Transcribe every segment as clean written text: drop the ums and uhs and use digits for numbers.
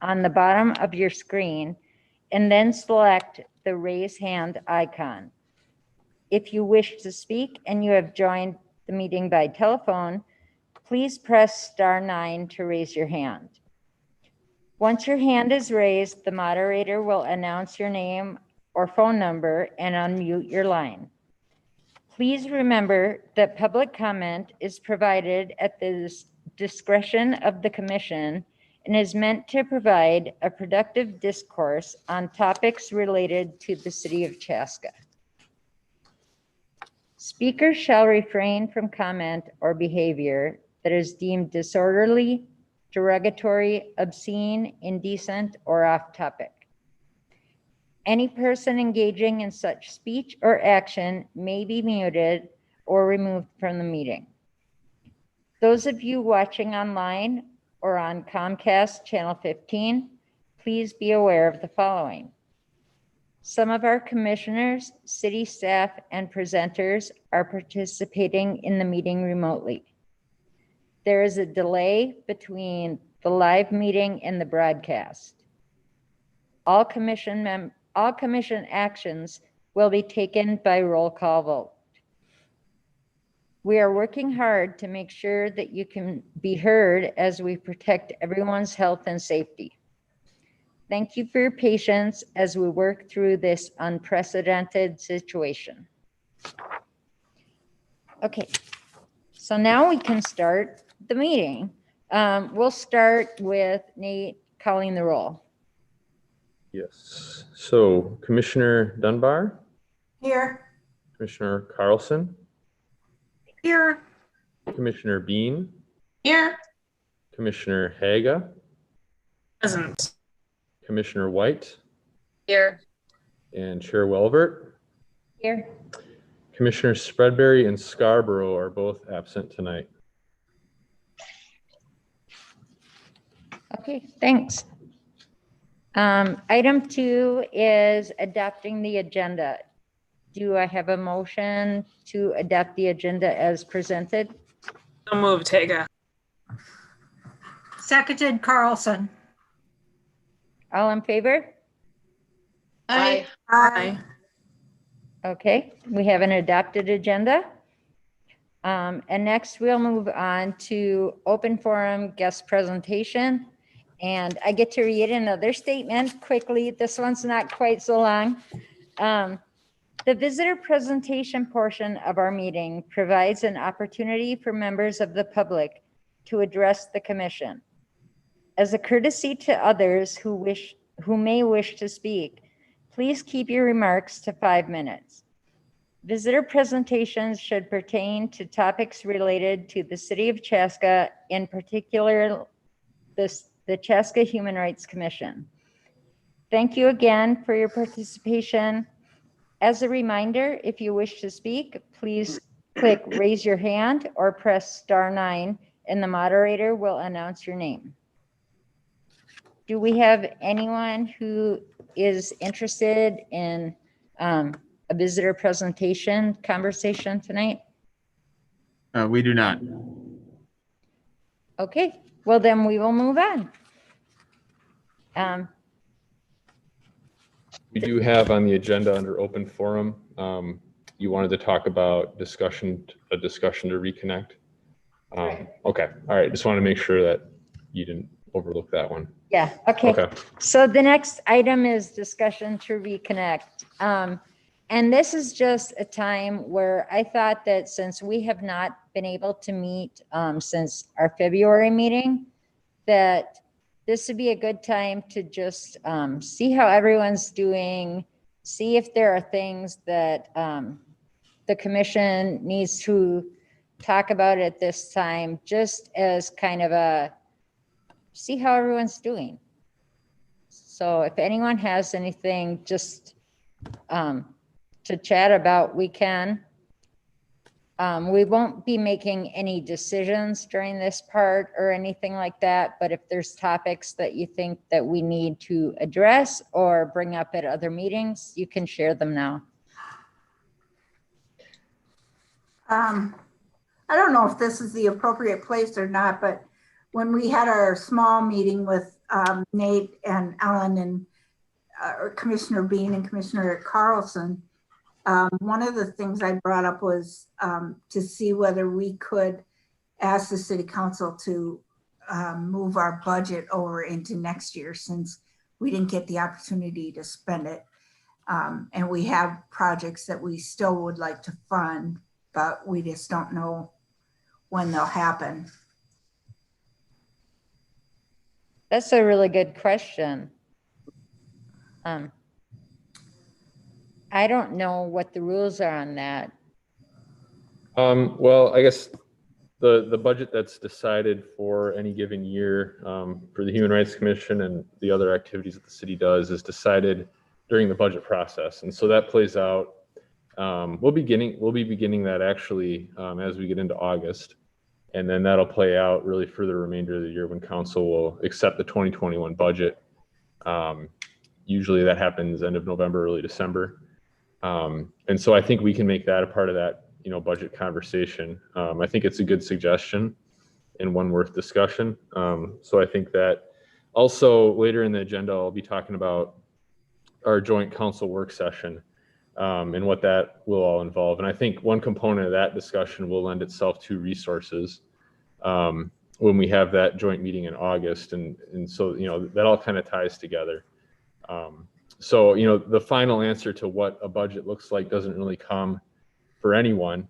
on the bottom of your screen and then select the raise hand icon. If you wish to speak and you have joined the meeting by telephone, please press *9 to raise your hand. Once your hand is raised, the moderator will announce your name or phone number and unmute your line. Please remember that public comment is provided at the discretion of the commission and is meant to provide a productive discourse on topics related to the city of Chaska. Speakers shall refrain from comment or behavior that is deemed disorderly, derogatory, obscene, indecent, or off topic. Any person engaging in such speech or action may be muted or removed from the meeting. Those of you watching online or on Comcast Channel 15, please be aware of the following. Some of our commissioners, city staff, and presenters are participating in the meeting remotely. There is a delay between the live meeting and the broadcast. All commission actions will be taken by roll call vote. We are working hard to make sure that you can be heard as we protect everyone's health and safety. Thank you for your patience as we work through this unprecedented situation. Okay, so now we can start the meeting. We'll start with Nate calling the roll. Yes. So Commissioner Dunbar? Here. Commissioner Carlson? Here. Commissioner Bean? Here. Commissioner Haga? Present. Commissioner White? Here. And Chair Welvert? Here. Commissioner Spreadbury and Scarborough are both absent tonight. Okay, thanks. Item 2 is adopting the agenda. Do I have a motion to adopt the agenda as presented? So moved, Haga. Seconded, Carlson. All in favor? Aye. Aye. Okay, we have an adopted agenda. And next we'll move on to open forum guest presentation. And I get to read another statement quickly. This one's not quite so long. The visitor presentation portion of our meeting provides an opportunity for members of the public to address the commission. As a courtesy to others who may wish to speak, please keep your remarks to 5 minutes. Visitor presentations should pertain to topics related to the city of Chaska, in particular, the Chaska Human Rights Commission. Thank you again for your participation. As a reminder, if you wish to speak, please click raise your hand or press *9 and the moderator will announce your name. Do we have anyone who is interested in a visitor presentation conversation tonight? We do not. Okay, well then we will move on. We do have on the agenda under open forum, you wanted to talk about a discussion to reconnect. Okay, all right. Just want to make sure that you didn't overlook that one. Yeah, okay. So the next item is discussion to reconnect. And this is just a time where I thought that since we have not been able to meet since our February meeting, that this would be a good time to just see how everyone's doing, see if there are things that the commission needs to talk about at this time, just as kind of a see how everyone's doing. So if anyone has anything just to chat about, we can. We won't be making any decisions during this part or anything like that, but if there's topics that you think that we need to address or bring up at other meetings, you can share them now. I don't know if this is the appropriate place or not, but when we had our small meeting with Nate and Ellen and Commissioner Bean and Commissioner Carlson, one of the things I brought up was to see whether we could ask the city council to move our budget over into next year, since we didn't get the opportunity to spend it. And we have projects that we still would like to fund, but we just don't know when they'll happen. That's a really good question. I don't know what the rules are on that. Well, I guess the budget that's decided for any given year for the Human Rights Commission and the other activities that the city does is decided during the budget process. And so that plays out. We'll be beginning that actually as we get into August. And then that'll play out really for the remainder of the year when council will accept the 2021 budget. Usually that happens end of November, early December. And so I think we can make that a part of that, budget conversation. I think it's a good suggestion and one worth discussion. So I think that also later in the agenda, I'll be talking about our joint council work session and what that will all involve. And I think one component of that discussion will lend itself to resources when we have that joint meeting in August. And so, that all kind of ties together. So, the final answer to what a budget looks like doesn't really come for anyone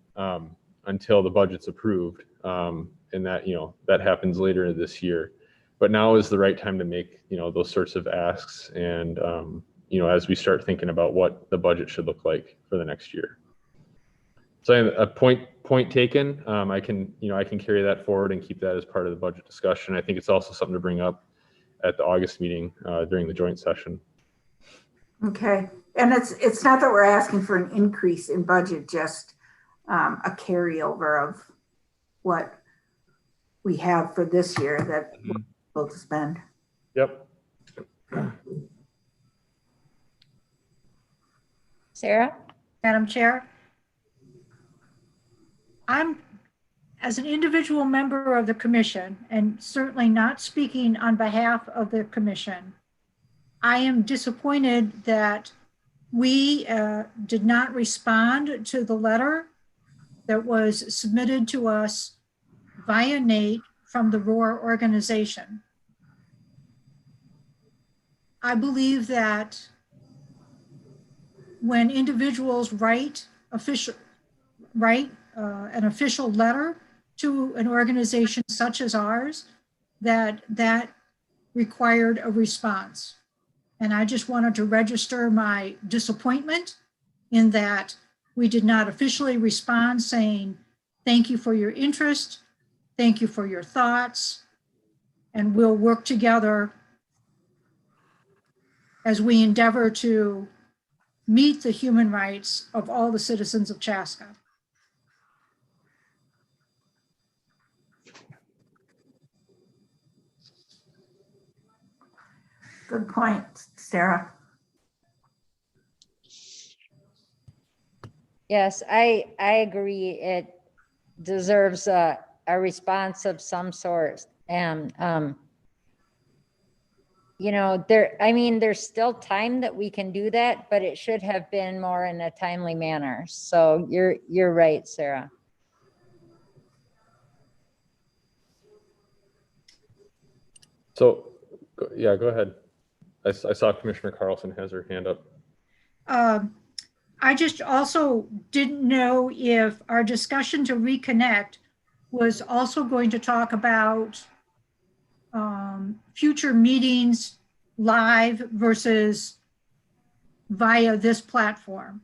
until the budget's approved. And that, that happens later this year. But now is the right time to make, those sorts of asks. And, as we start thinking about what the budget should look like for the next year. So a point taken. I can carry that forward and keep that as part of the budget discussion. I think it's also something to bring up at the August meeting during the joint session. Okay, and it's not that we're asking for an increase in budget, just a carryover of what we have for this year that we're able to spend. Yep. Sarah? Madam Chair, as an individual member of the commission, and certainly not speaking on behalf of the commission, I am disappointed that we did not respond to the letter that was submitted to us via Nate from the ROAR organization. I believe that when individuals write an official letter to an organization such as ours, that required a response. And I just wanted to register my disappointment in that we did not officially respond saying, thank you for your interest, thank you for your thoughts, and we'll work together as we endeavor to meet the human rights of all the citizens of Chaska. Good point, Sarah. Yes, I agree. It deserves a response of some sort. And, there's still time that we can do that, but it should have been more in a timely manner. So you're right, Sarah. So, yeah, go ahead. I saw Commissioner Carlson has her hand up. I just also didn't know if our discussion to reconnect was also going to talk about future meetings live versus via this platform.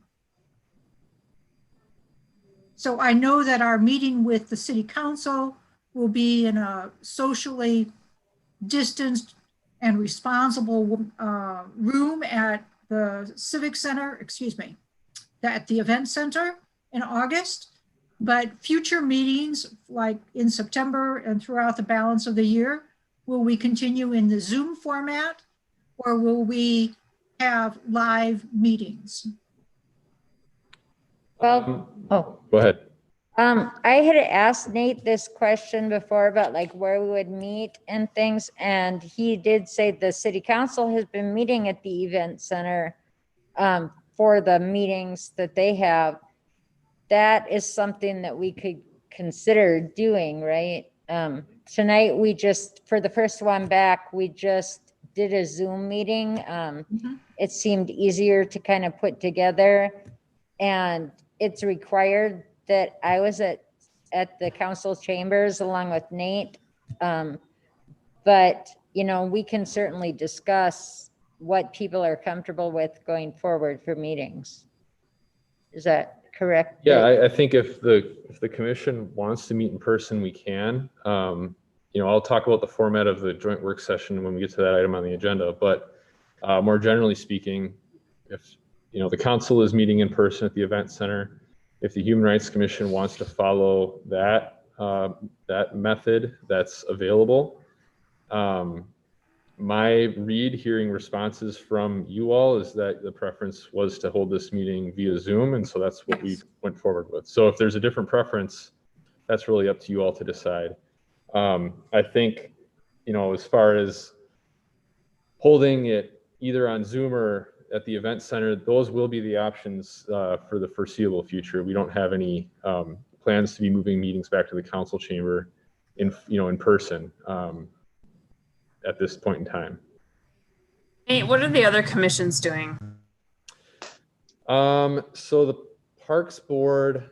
So I know that our meeting with the city council will be in a socially distanced and responsible room at the Civic Center, at the event center in August. But future meetings like in September and throughout the balance of the year, will we continue in the Zoom format or will we have live meetings? Well, Go ahead. I had asked Nate this question before about like where we would meet and things, and he did say the city council has been meeting at the event center for the meetings that they have. That is something that we could consider doing, right? Tonight, we just, for the first one back, we just did a Zoom meeting. It seemed easier to kind of put together, and it's required that I was at the council chambers along with Nate. But, you know, we can certainly discuss what people are comfortable with going forward for meetings. Is that correct? Yeah, I think if the commission wants to meet in person, we can. You know, I'll talk about the format of the joint work session when we get to that item on the agenda, but more generally speaking, if, you know, the council is meeting in person at the event center, if the Human Rights Commission wants to follow that, that method that's available, my read hearing responses from you all is that the preference was to hold this meeting via Zoom. And so that's what we went forward with. So if there's a different preference, that's really up to you all to decide. I think, you know, as far as holding it either on Zoom or at the event center, those will be the options for the foreseeable future. We don't have any plans to be moving meetings back to the council chamber in person. At this point in time. Hey, what are the other commissions doing? So the Parks Board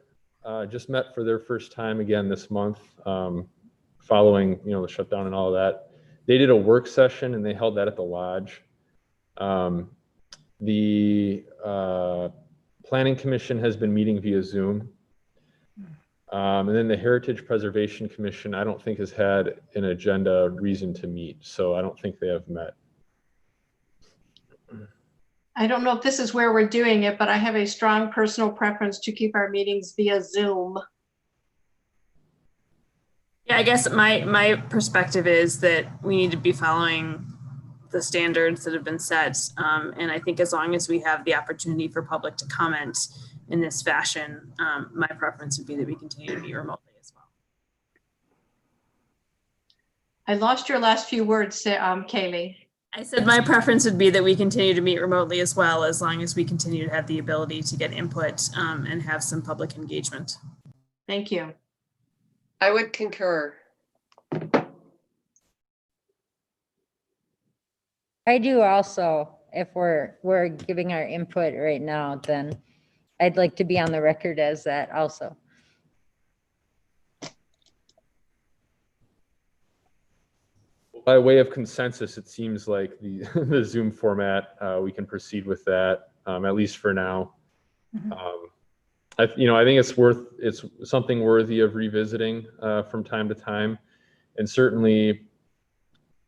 just met for their first time again this month, following, you know, the shutdown and all of that. They did a work session and they held that at the lodge. The Planning Commission has been meeting via Zoom. And then the Heritage Preservation Commission, I don't think has had an agenda reason to meet, so I don't think they have met. I don't know if this is where we're doing it, but I have a strong personal preference to keep our meetings via Zoom. Yeah, I guess my perspective is that we need to be following the standards that have been set. And I think as long as we have the opportunity for public to comment in this fashion, my preference would be that we continue to meet remotely as well. I lost your last few words, Kaylee. I said my preference would be that we continue to meet remotely as well, as long as we continue to have the ability to get input and have some public engagement. Thank you. I would concur. I do also. If we're giving our input right now, then I'd like to be on the record as that also. By way of consensus, it seems like the Zoom format, we can proceed with that, at least for now. I think it's something worthy of revisiting from time to time, and certainly,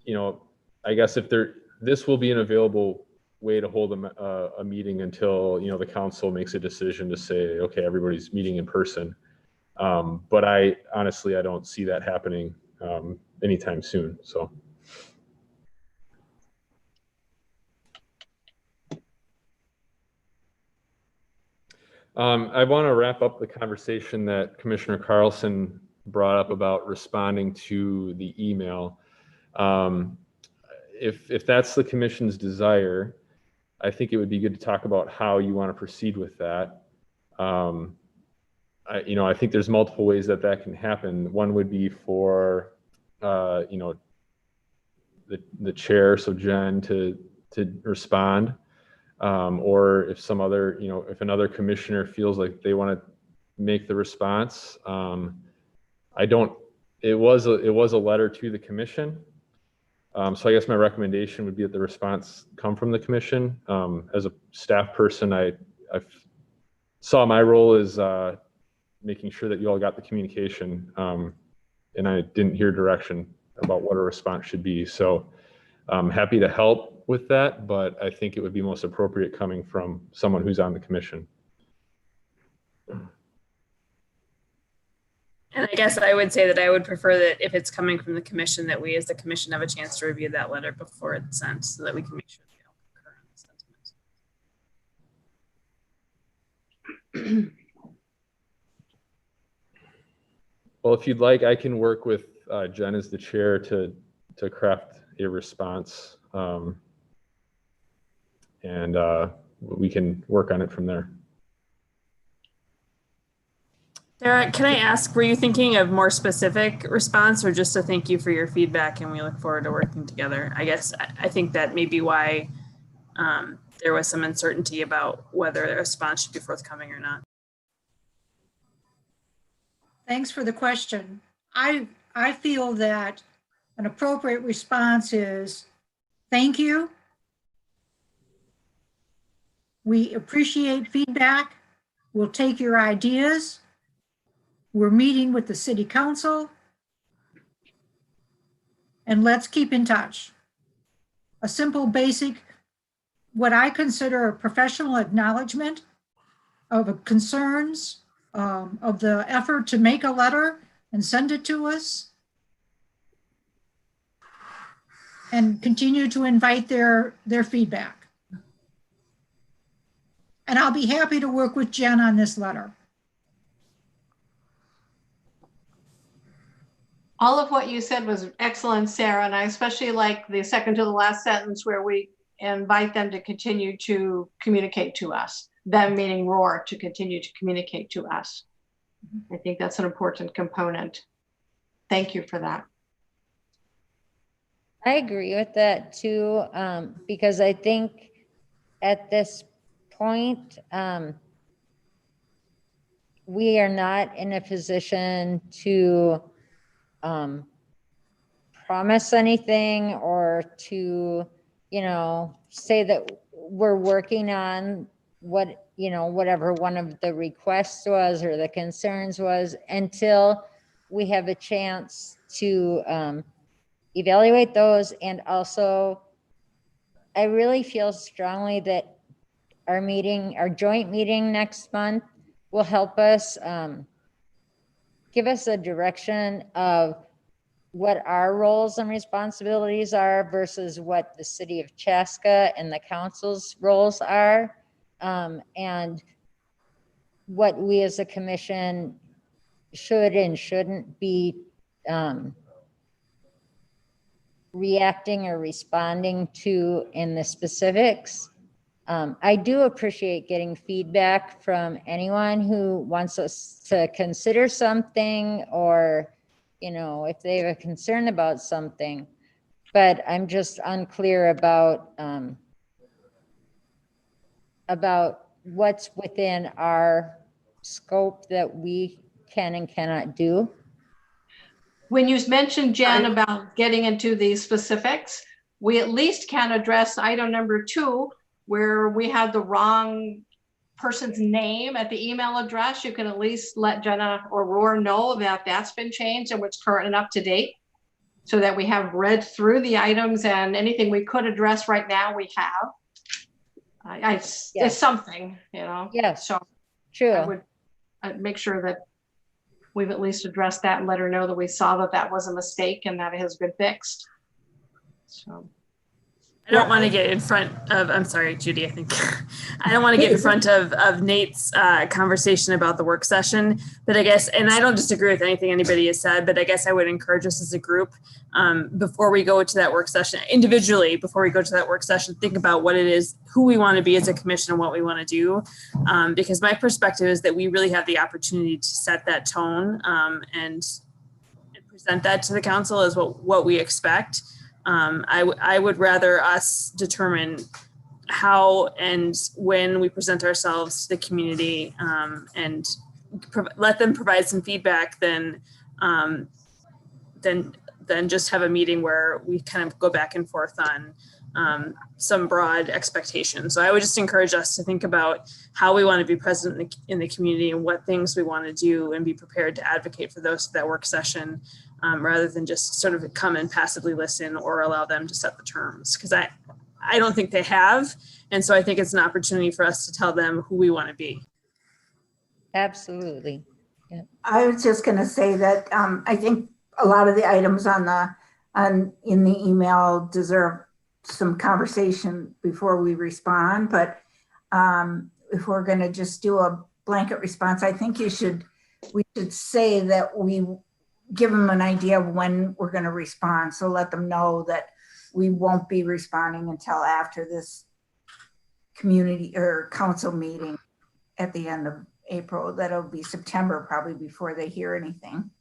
you know, I guess this will be an available way to hold a meeting until, you know, the council makes a decision to say, okay, everybody's meeting in person. But I don't see that happening anytime soon. So. I want to wrap up the conversation that Commissioner Carlson brought up about responding to the email. If that's the commission's desire, I think it would be good to talk about how you want to proceed with that. I think there's multiple ways that can happen. One would be for, the chair, so Jen, to respond. Or if some other, if another commissioner feels like they want to make the response. It was a letter to the commission. So I guess my recommendation would be that the response come from the commission. As a staff person, I saw my role as making sure that you all got the communication, and I didn't hear direction about what a response should be. So I'm happy to help with that, but I think it would be most appropriate coming from someone who's on the commission. And I guess I would say that I would prefer that if it's coming from the commission, that we as the commission have a chance to review that letter before it's sent, so that we can make sure we don't concur on the sentiment. Well, if you'd like, I can work with Jen as the chair to craft a response, and we can work on it from there. Sarah, can I ask, were you thinking of more specific response or just to thank you for your feedback and we look forward to working together? I guess I think that may be why there was some uncertainty about whether a response should be forthcoming or not. Thanks for the question. I feel that an appropriate response is, thank you. We appreciate feedback. We'll take your ideas. We're meeting with the city council. And let's keep in touch. A simple, basic, what I consider a professional acknowledgement of concerns, of the effort to make a letter and send it to us. And continue to invite their feedback. And I'll be happy to work with Jen on this letter. All of what you said was excellent, Sarah, and I especially like the second to the last sentence where we invite them to continue to communicate to us, them meaning ROAR, to continue to communicate to us. I think that's an important component. Thank you for that. I agree with that too, because I think at this point, we are not in a position to promise anything or to, say that we're working on what, whatever one of the requests was or the concerns was until we have a chance to evaluate those. And also, I really feel strongly that our joint meeting next month will help us give us a direction of what our roles and responsibilities are versus what the city of Chaska and the council's roles are, and what we as a commission should and shouldn't be reacting or responding to in the specifics. I do appreciate getting feedback from anyone who wants us to consider something or, if they have a concern about something, but I'm just unclear about what's within our scope that we can and cannot do. When you mentioned, Jen, about getting into the specifics, we at least can address item number 2, where we have the wrong person's name at the email address. You can at least let Jenna or Roar know that that's been changed and what's current and up to date, so that we have read through the items and anything we could address right now we have. Yes. It's something, Yes, so true. I'd make sure that we've at least addressed that and let her know that we saw that was a mistake and that it has been fixed. So I don't want to get in front of, I'm sorry, Judy, I think, I don't want to get in front of Nate's conversation about the work session, but I guess, and I don't disagree with anything anybody has said, but I guess I would encourage us as a group, before we go to that work session, individually, before we go to that work session, think about what it is, who we want to be as a commission and what we want to do. Because my perspective is that we really have the opportunity to set that tone and present that to the council as what we expect. I would rather us determine how and when we present ourselves to the community and let them provide some feedback than just have a meeting where we kind of go back and forth on some broad expectations. So I would just encourage us to think about how we want to be present in the community and what things we want to do and be prepared to advocate for those at that work session. Rather than just sort of come and passively listen or allow them to set the terms, because I don't think they have. And so I think it's an opportunity for us to tell them who we want to be. Absolutely. Yeah. I was just going to say that I think a lot of the items in the email deserve some conversation before we respond. But if we're going to just do a blanket response, I think we should say that we give them an idea of when we're going to respond. So let them know that we won't be responding until after this community or council meeting at the end of April. That'll be September probably before they hear anything.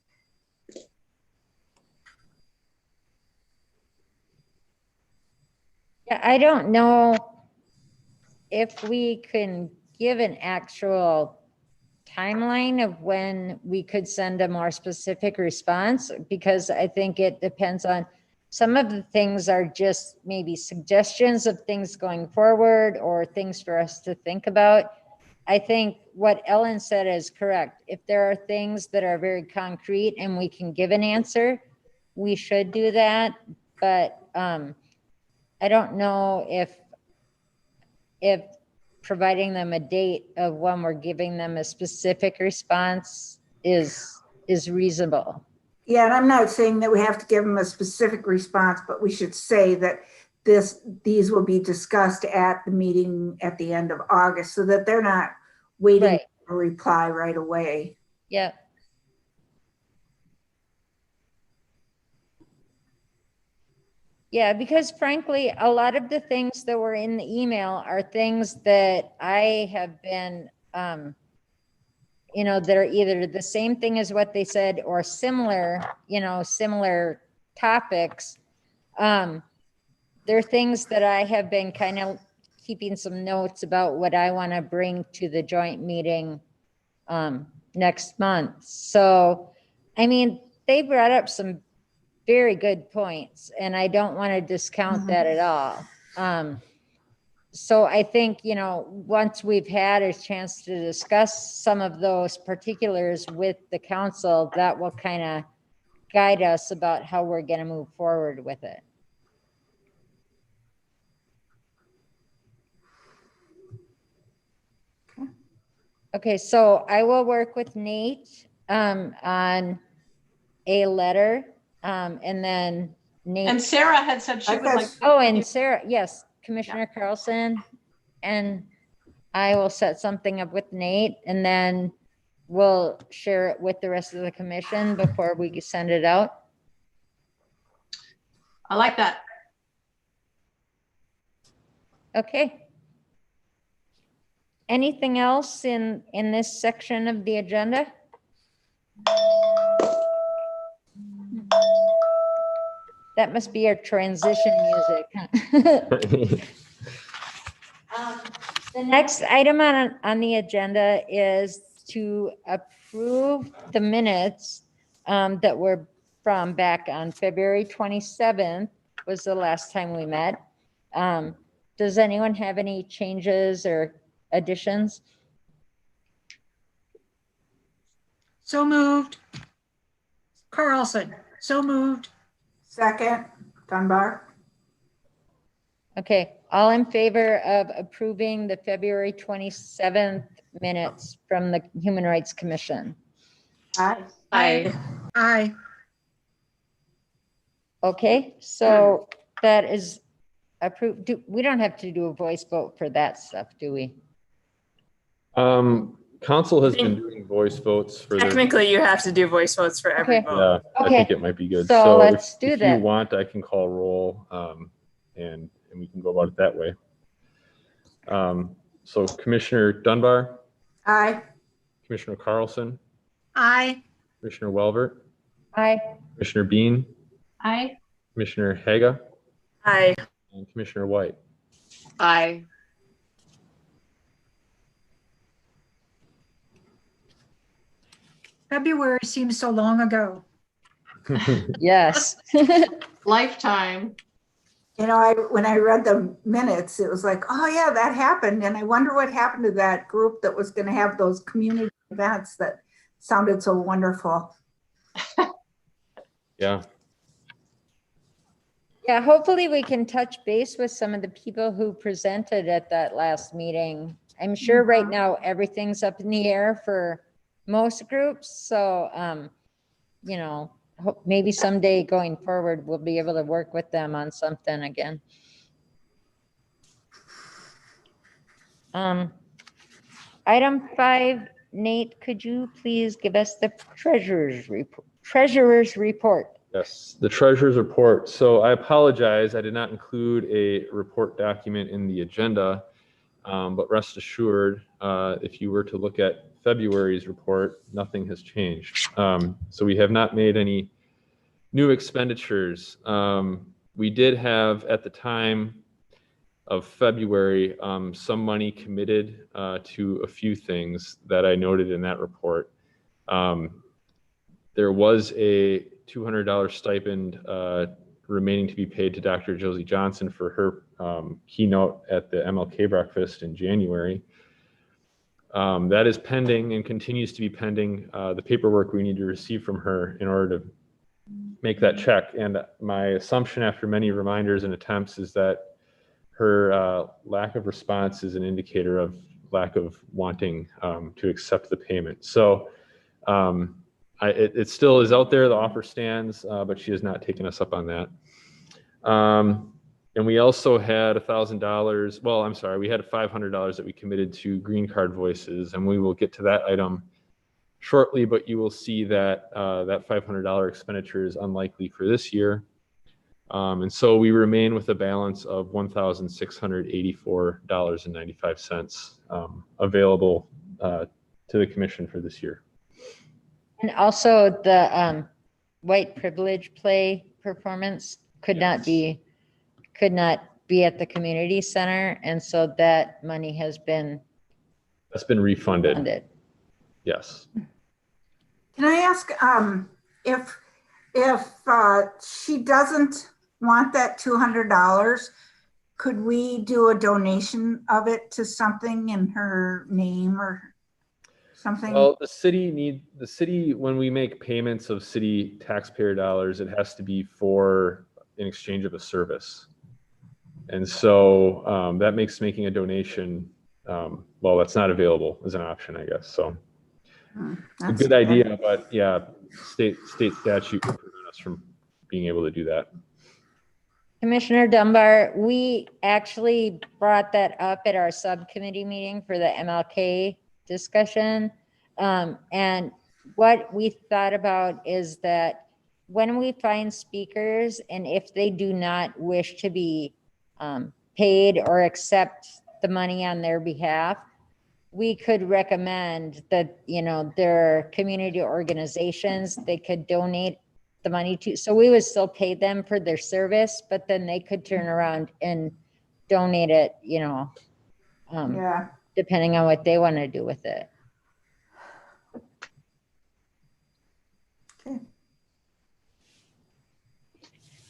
Yeah, I don't know if we can give an actual timeline of when we could send a more specific response, because I think it depends on, some of the things are just maybe suggestions of things going forward or things for us to think about. I think what Ellen said is correct. If there are things that are very concrete and we can give an answer, we should do that. But I don't know if providing them a date of when we're giving them a specific response is reasonable. Yeah, and I'm not saying that we have to give them a specific response, but we should say that these will be discussed at the meeting at the end of August so that they're not waiting Right. for a reply right away. Yeah. Yeah, because frankly, a lot of the things that were in the email are things that I have been, that are either the same thing as what they said or similar, similar topics. They're things that I have been kind of keeping some notes about what I want to bring to the joint meeting next month. So, I mean, they brought up some very good points, and I don't want to discount that at all. So I think, once we've had a chance to discuss some of those particulars with the council, that will kind of guide us about how we're going to move forward with it. Okay, so I will work with Nate on a letter, and then Nate. And Sarah had said she would like. Oh, and Sarah, yes, Commissioner Carlson, and I will set something up with Nate, and then we'll share it with the rest of the commission before we send it out. I like that. Okay. Anything else in this section of the agenda? That must be our transition music. The next item on the agenda is to approve the minutes that were from back on February 27th was the last time we met. Does anyone have any changes or additions? So moved. Carlson, so moved. Second, Dunbar. Okay, all in favor of approving the February 27th minutes from the Human Rights Commission? Aye. Aye. Aye. Okay, so that is approved. We don't have to do a voice vote for that stuff, do we? Council has been doing voice votes for their, Technically, you have to do voice votes for every Okay. vote. yeah, I Okay. think it might be good. So if- let's do if that. you want, I can call roll, and we can go about it that way. So Commissioner Dunbar, Aye. Commissioner Carlson, Aye. Commissioner Welvert, Aye. Commissioner Bean, Aye. Commissioner Haga, Aye. and Commissioner White. Aye. February seems so long ago. Yes. Lifetime. When I read the minutes, it was like, oh yeah, that happened. And I wonder what happened to that group that was going to have those community events that sounded so wonderful. Yeah. Yeah, hopefully we can touch base with some of the people who presented at that last meeting. I'm sure right now everything's up in the air for most groups. So, maybe someday going forward, we'll be able to work with them on something again. Item 5, Nate, could you please give us the treasurer's treasurer's report. Yes, the treasurer's report. So I apologize, I did not include a report document in the agenda, but rest assured, if you were to look at February's report, nothing has changed. So we have not made any new expenditures. We did have, at the time of February, some money committed to a few things that I noted in that report. There was a $200 stipend remaining to be paid to Dr. Josie Johnson for her keynote at the MLK Breakfast in January. That is pending and continues to be pending the paperwork we need to receive from her in order to make that check. And my assumption after many reminders and attempts is that her lack of response is an indicator of lack of wanting to accept the payment. So it still is out there, the offer stands, but she has not taken us up on that. And we also had $1,000, well, I'm sorry, we had $500 that we committed to Green Card Voices, and we will get to that item shortly, but you will see that that $500 expenditure is unlikely for this year. And so we remain with a balance of $1,684.95 available to the commission for this year. And also the white privilege play performance could not be at the community center. And so that money has been That's been refunded. funded. Yes. Can I ask if she doesn't want that $200, could we do a donation of it to something in her name or something? Well, the city, when we make payments of city taxpayer dollars, it has to be for in exchange of a service. And so that makes making a donation, well, that's not available as an option, I guess. So a good idea, but yeah, state statute can prevent us from being able to do that. Commissioner Dunbar, we actually brought that up at our subcommittee meeting for the MLK discussion. And what we thought about is that when we find speakers and if they do not wish to be paid or accept the money on their behalf, we could recommend that, you know, their community organizations, they could donate the money to. So we would still pay them for their service, but then they could turn around and donate it, you know, Yeah. depending on what they want to do with it. Okay.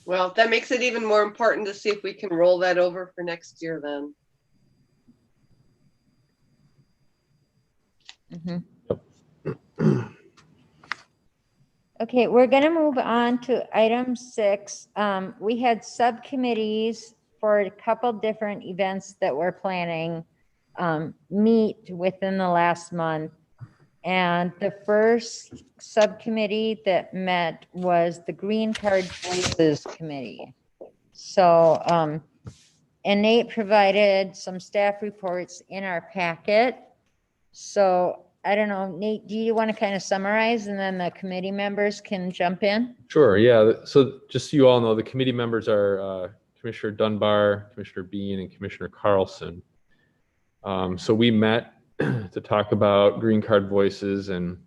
Well, that makes it even more important to see if we can roll that over for next year then. Okay, we're going to move on to item 6. We had subcommittees for a couple different events that we're planning meet within the last month. And the first subcommittee that met was the Green Card Voices Committee. So, and Nate provided some staff reports in our packet. So I don't know, Nate, do you want to kind of summarize and then the committee members can jump in? Sure, yeah. So just so you all know, the committee members are Commissioner Dunbar, Commissioner Bean, and Commissioner Carlson. So we met to talk about Green Card Voices and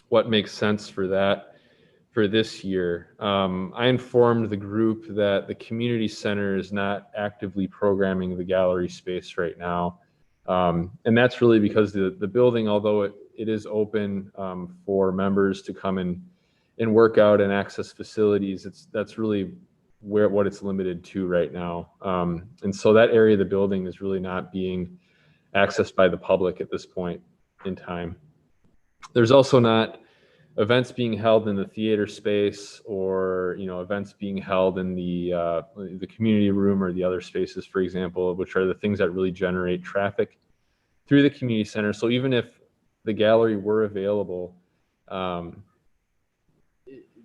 what makes sense for that for this year. I informed the group that the community center is not actively programming the gallery space right now. And that's really because the building, although it is open for members to come and work out and access facilities, that's really what it's limited to right now. And so that area of the building is really not being accessed by the public at this point in time. There's also not events being held in the theater space or, you know, events being held in the community room or the other spaces, for example, which are the things that really generate traffic through the community center. So even if the gallery were available,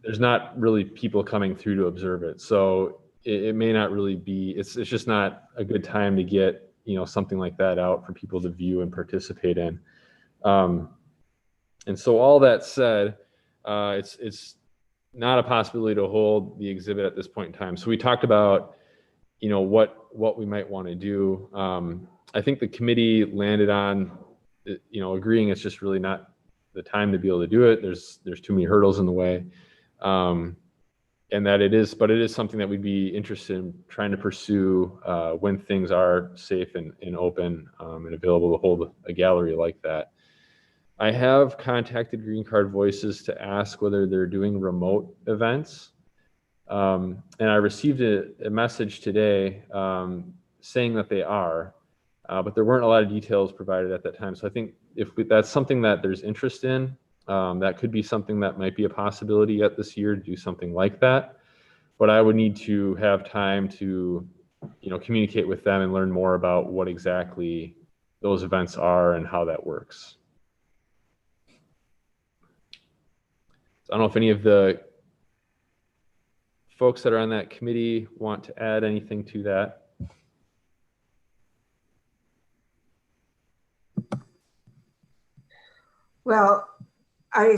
there's not really people coming through to observe it. So it may not really be, it's just not a good time to get, you know, something like that out for people to view and participate in. And so all that said, it's not a possibility to hold the exhibit at this point in time. So we talked about, what we might want to do. I think the committee landed on, agreeing it's just really not the time to be able to do it. There's too many hurdles in the way. And that it is something that we'd be interested in trying to pursue when things are safe and open and available to hold a gallery like that. I have contacted Green Card Voices to ask whether they're doing remote events. And I received a message today saying that they are, but there weren't a lot of details provided at that time. So I think if that's something that there's interest in, that could be something that might be a possibility yet this year to do something like that. But I would need to have time to, communicate with them and learn more about what exactly those events are and how that works. So I don't know if any of the folks that are on that committee want to add anything to that. Well, I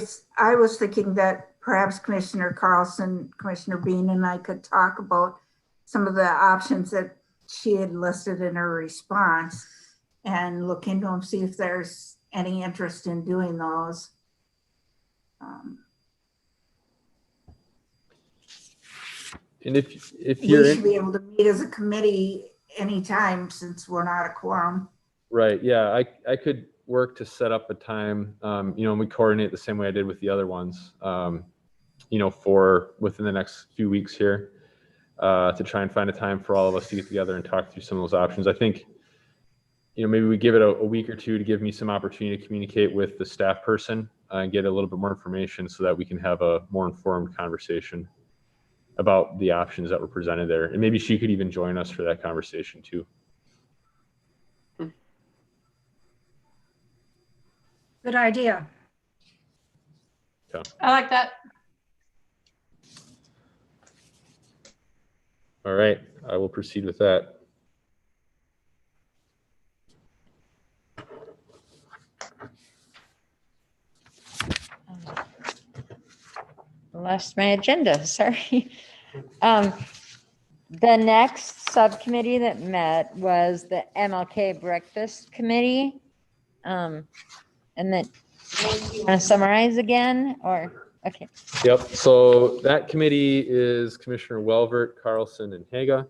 was thinking that perhaps Commissioner Carlson, Commissioner Bean, and I could talk about some of the options that she had listed in her response and look into them, see if there's any interest in doing those. And if We you're should be able to meet as a committee anytime since we're not a quorum. right, yeah, I could work to set up a time, and we coordinate the same way I did with the other ones, for within the next few weeks here, to try and find a time for all of us to get together and talk through some of those options. I think, maybe we give it a week or two to give me some opportunity to communicate with the staff person and get a little bit more information so that we can have a more informed conversation about the options that were presented there. And maybe she could even join us for that conversation too. Good idea. I like that. All right, I will proceed with that. Lost my agenda, sorry. The next subcommittee that met was the Mlk Breakfast Committee. And then, you want to summarize again, or, okay. Yep, so that committee is Commissioner Welvert, Carlson, and Haga.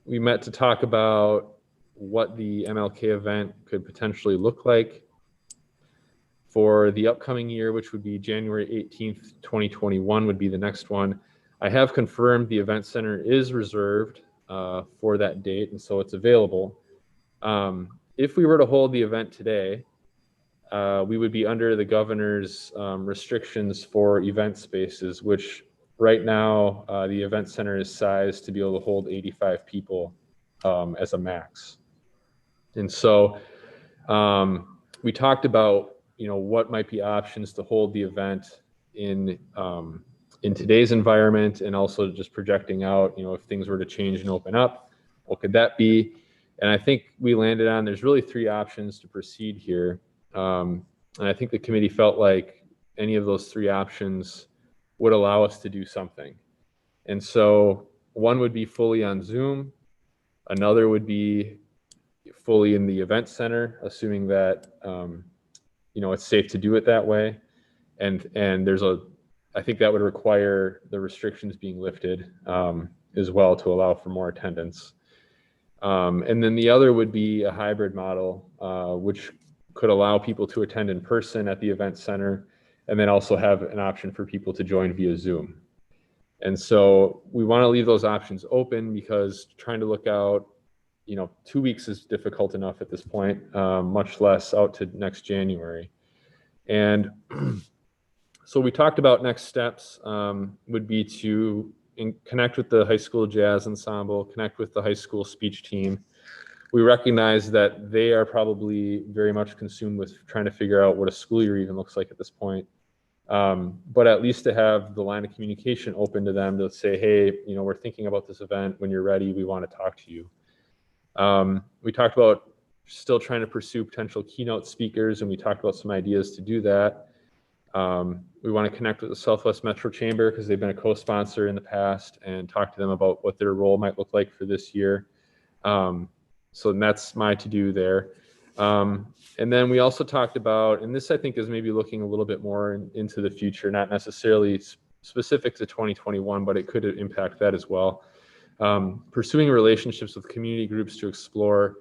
We met to talk about what the MLK event could potentially look like for the upcoming year, which would be January 18th, 2021 would be the next one. I have confirmed the event center is reserved for that date, and so it's available. If we were to hold the event today, we would be under the governor's restrictions for event spaces, which right now the event center is sized to be able to hold 85 people as a max. And so we talked about, what might be options to hold the event in today's environment, and also just projecting out, if things were to change and open up, what could that be? And I think we landed on there's really three options to proceed here. And I think the committee felt like any of those three options would allow us to do something. And so one would be fully on Zoom. Another would be fully in the event center, assuming that, it's safe to do it that way. And I think that would require the restrictions being lifted as well to allow for more attendance. And then the other would be a hybrid model, which could allow people to attend in person at the event center, and then also have an option for people to join via Zoom. And so we want to leave those options open because trying to look out, 2 weeks is difficult enough at this point, much less out to next January. And so we talked about next steps would be to connect with the high school jazz ensemble, connect with the high school speech team. We recognize that they are probably very much consumed with trying to figure out what a school year even looks like at this point. But at least to have the line of communication open to them to say, hey, we're thinking about this event. When you're ready, we want to talk to you. We talked about still trying to pursue potential keynote speakers, and we talked about some ideas to do that. We want to connect with the Southwest Metro Chamber because they've been a co-sponsor in the past and talk to them about what their role might look like for this year. So that's my to-do there. And then we also talked about, and this I think is maybe looking a little bit more into the future, not necessarily specific to 2021, but it could impact that as well. Pursuing relationships with community groups to explore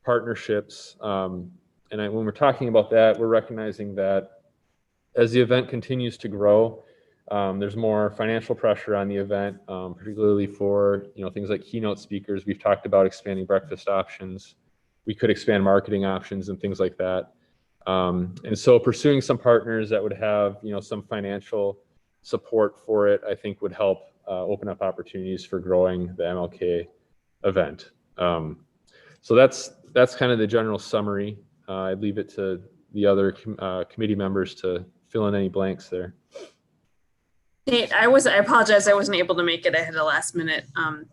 partnerships. And when we're talking about that, we're recognizing that as the event continues to grow, there's more financial pressure on the event, particularly for things like keynote speakers. We've talked about expanding breakfast options. We could expand marketing options and things like that. And so pursuing some partners that would have some financial support for it, I think would help open up opportunities for growing the MLK event. So that's kind of the general summary. I'd leave it to the other committee members to fill in any blanks there. Nate, I apologize. I wasn't able to make it. I had a last minute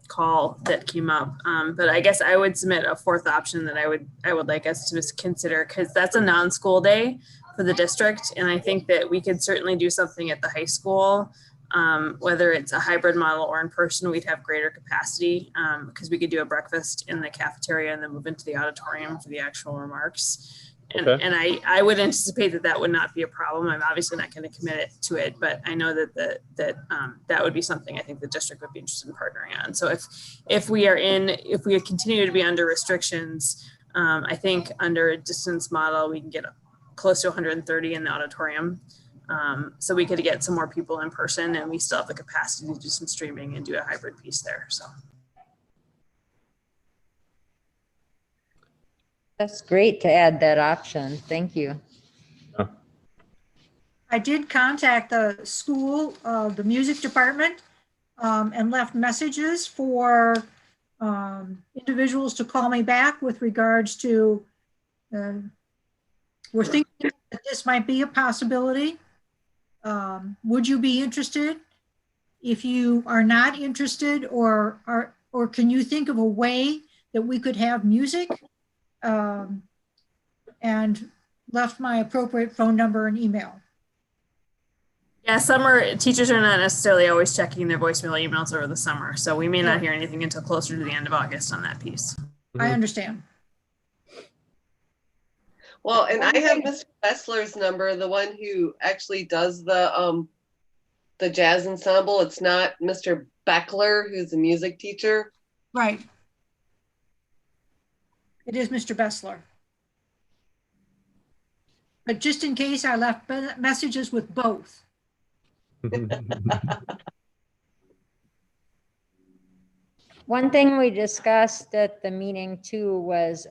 call that came up. But I guess I would submit a fourth option that I would like us to consider, because that's a non-school day for the district. And I think that we could certainly do something at the high school, whether it's a hybrid model or in person. We'd have greater capacity because we could do a breakfast in the cafeteria and then move into the auditorium for the actual remarks. And, Okay. and I would anticipate that would not be a problem. I'm obviously not going to commit to it, but I know that that would be something I think the district would be interested in partnering on. So if we continue to be under restrictions, I think under a distance model, we can get close to 130 in the auditorium. So we could get some more people in person, and we still have the capacity to do some streaming and do a hybrid piece there. So. That's great to add that option. Thank you. I did contact the school, the music department, and left messages for individuals to call me back with regards to, we're thinking that this might be a possibility. Would you be interested? If you are not interested, or can you think of a way that we could have music? And left my appropriate phone number and email. Yeah, teachers are not necessarily always checking their voicemail emails over the summer, so we may not hear anything until closer to the end of August on that piece. I understand. Well, and I have Mr. Bessler's number, the one who actually does the jazz ensemble. It's not Mr. Beckler, who's a music teacher. Right. It is Mr. Bessler. But just in case, I left messages with both. One thing we discussed at the meeting too was,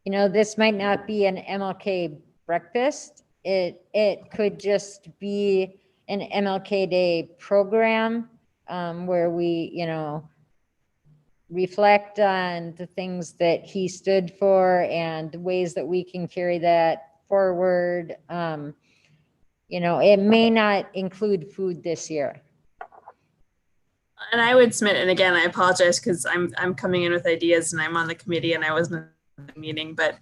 this might not be an MLK breakfast. It could just be an MLK Day program where we, reflect on the things that he stood for and the ways that we can carry that forward. It may not include food this year. And I would submit, and again, I apologize because I'm coming in with ideas and I'm on the committee and I wasn't at the meeting, but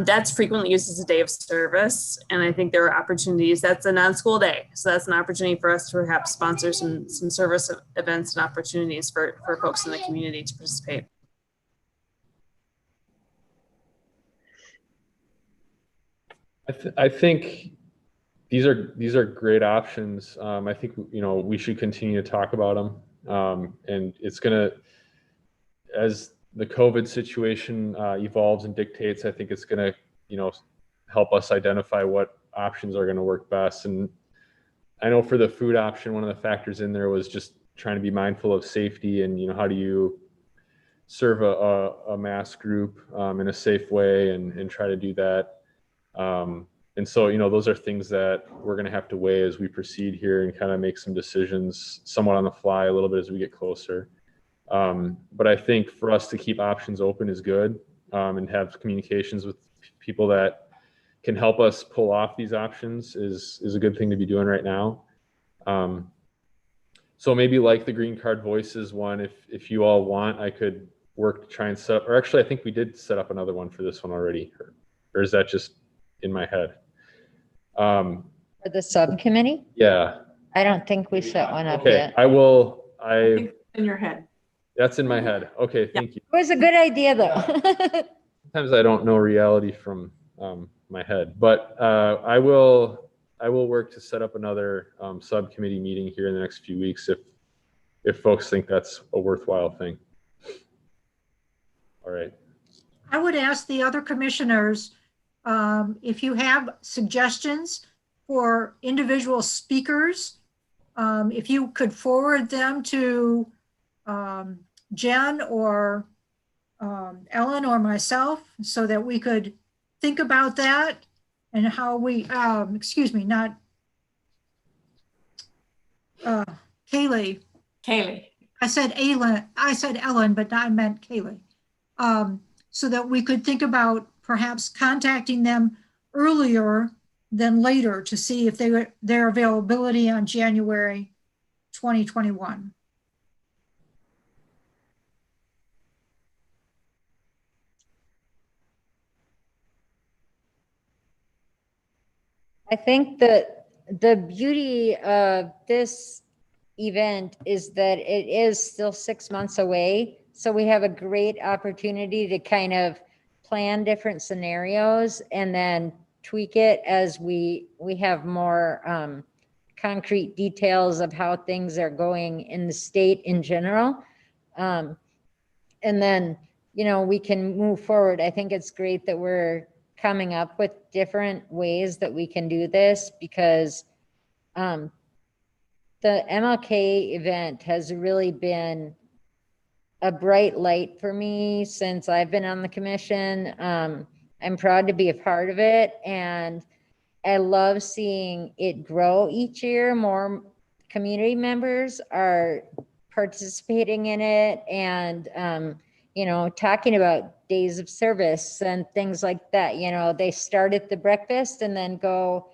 that's frequently used as a day of service. And I think there are opportunities. That's a non-school day. So that's an opportunity for us to perhaps sponsor some service events and opportunities for folks in the community to participate. I think these are great options. I think we should continue to talk about them, and it's gonna, as the COVID situation evolves and dictates, I think it's gonna help us identify what options are gonna work best. And I know for the food option, one of the factors in there was just trying to be mindful of safety and how do you serve a mass group in a safe way and try to do that. And so, those are things that we're going to have to weigh as we proceed here and kind of make some decisions somewhat on the fly a little bit as we get closer. But I think for us to keep options open is good, and have communications with people that can help us pull off these options is a good thing to be doing right now. So maybe like the Green Card Voices one, if you all want, I could work to try and set up, or actually I think we did set up another one for this one already, or is that just in my head? For the subcommittee? Yeah. I don't think we set one up Okay. yet. I will. I think it's in your head. That's in my head. Okay. Thank you. It was a good idea though. Sometimes I don't know reality from my head, but I will work to set up another subcommittee meeting here in the next few weeks if folks think that's a worthwhile thing. All right. I would ask the other commissioners, if you have suggestions for individual speakers, if you could forward them to Jen or Ellen or myself so that we could think about that and how we, excuse me, not Kaylee. Kaylee. I said Ellen, but I meant Kaylee. So that we could think about perhaps contacting them earlier than later to see if their availability on January 2021. I think that the beauty of this event is that it is still 6 months away. So we have a great opportunity to kind of plan different scenarios and then tweak it as we have more concrete details of how things are going in the state in general. And then, you know, we can move forward. I think it's great that we're coming up with different ways that we can do this because the MLK event has really been a bright light for me since I've been on the commission. I'm proud to be a part of it, and I love seeing it grow each year. More community members are participating in it and, you know, talking about days of service and things like that. You know, they start at the breakfast and then go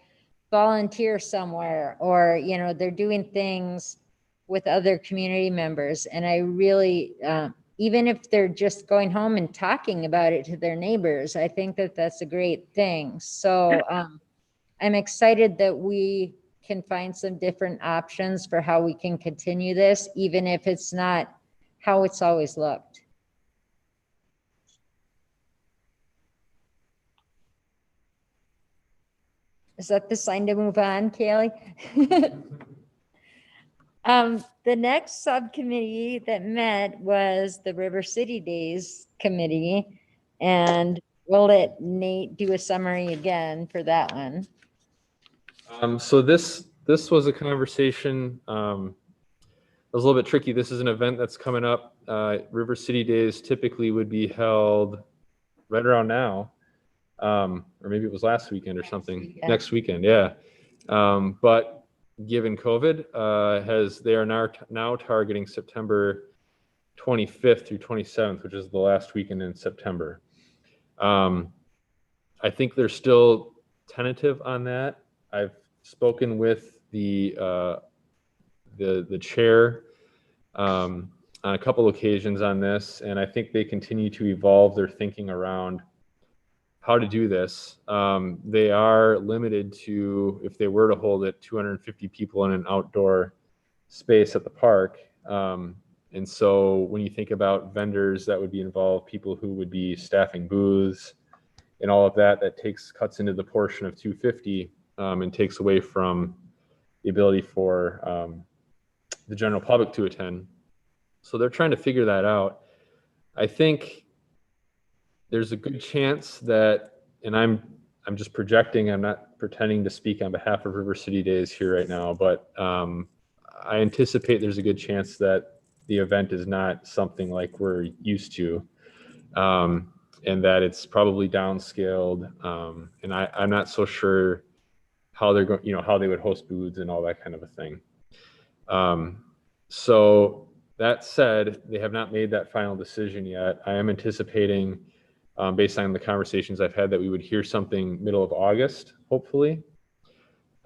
volunteer somewhere, or, you know, they're doing things with other community members. And I really, even if they're just going home and talking about it to their neighbors, I think that that's a great thing. So I'm excited that we can find some different options for how we can continue this, even if it's not how it's always looked. Is that the sign to move on, Kaylee? The next subcommittee that met was the River City Days Committee, and we'll let Nate do a summary again for that one. So this was a conversation. It was a little bit tricky. This is an event that's coming up. River City Days typically would be held right around now, or maybe it was last weekend or something. Next weekend, yeah. But given COVID, they are now targeting September 25th through 27th, which is the last weekend in September. I think they're still tentative on that. I've spoken with the chair on a couple occasions on this, and I think they continue to evolve their thinking around how to do this. They are limited to, if they were to hold it, 250 people in an outdoor space at the park. And so when you think about vendors that would be involved, people who would be staffing booths and all of that, that cuts into the portion of 250 and takes away from the ability for the general public to attend. So they're trying to figure that out. I think there's a good chance that, and I'm just projecting, I'm not pretending to speak on behalf of River City Days here right now, but I anticipate there's a good chance that the event is not something like we're used to, and that it's probably downscaled. And I'm not so sure how they're going, how they would host booths and all that kind of a thing. So that said, they have not made that final decision yet. I am anticipating, based on the conversations I've had, that we would hear something middle of August, hopefully.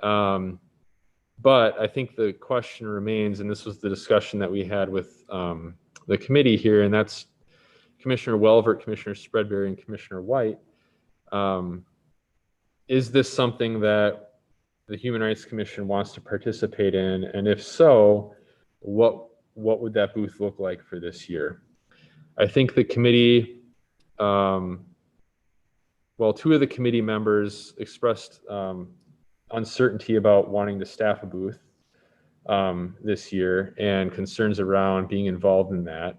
But I think the question remains, and this was the discussion that we had with the committee here, and that's Commissioner Welvert, Commissioner Spreadbury, and Commissioner White. Is this something that the Human Rights Commission wants to participate in, and if so, what would that booth look like for this year? I think the committee, well, two of the committee members expressed uncertainty about wanting to staff a booth this year and concerns around being involved in that.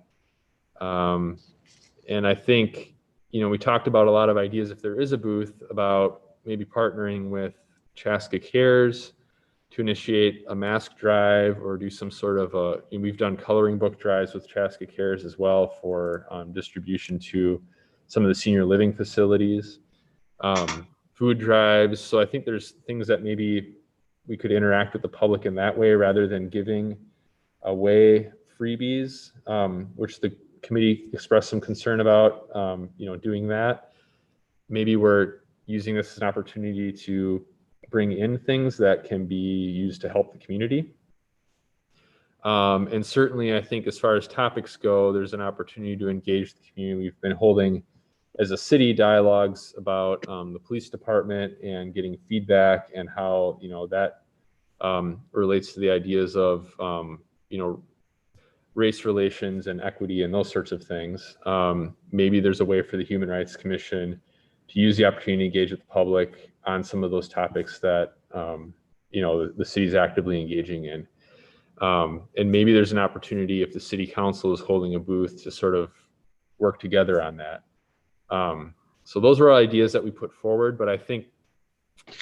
And I think, we talked about a lot of ideas if there is a booth about maybe partnering with Chaska Cares to initiate a mask drive or do some sort of we've done coloring book drives with Chaska Cares as well for distribution to some of the senior living facilities, food drives. So I think there's things that maybe we could interact with the public in that way rather than giving away freebies, which the committee expressed some concern about, doing that. Maybe we're using this as an opportunity to bring in things that can be used to help the community. And certainly I think as far as topics go, there's an opportunity to engage the community. We've been holding as a city dialogues about the police department and getting feedback and how, that relates to the ideas of, race relations and equity and those sorts of things. Maybe there's a way for the Human Rights Commission to use the opportunity to engage with the public on some of those topics that, the city's actively engaging in. And maybe there's an opportunity if the city council is holding a booth to sort of work together on that. So those were ideas that we put forward, but I think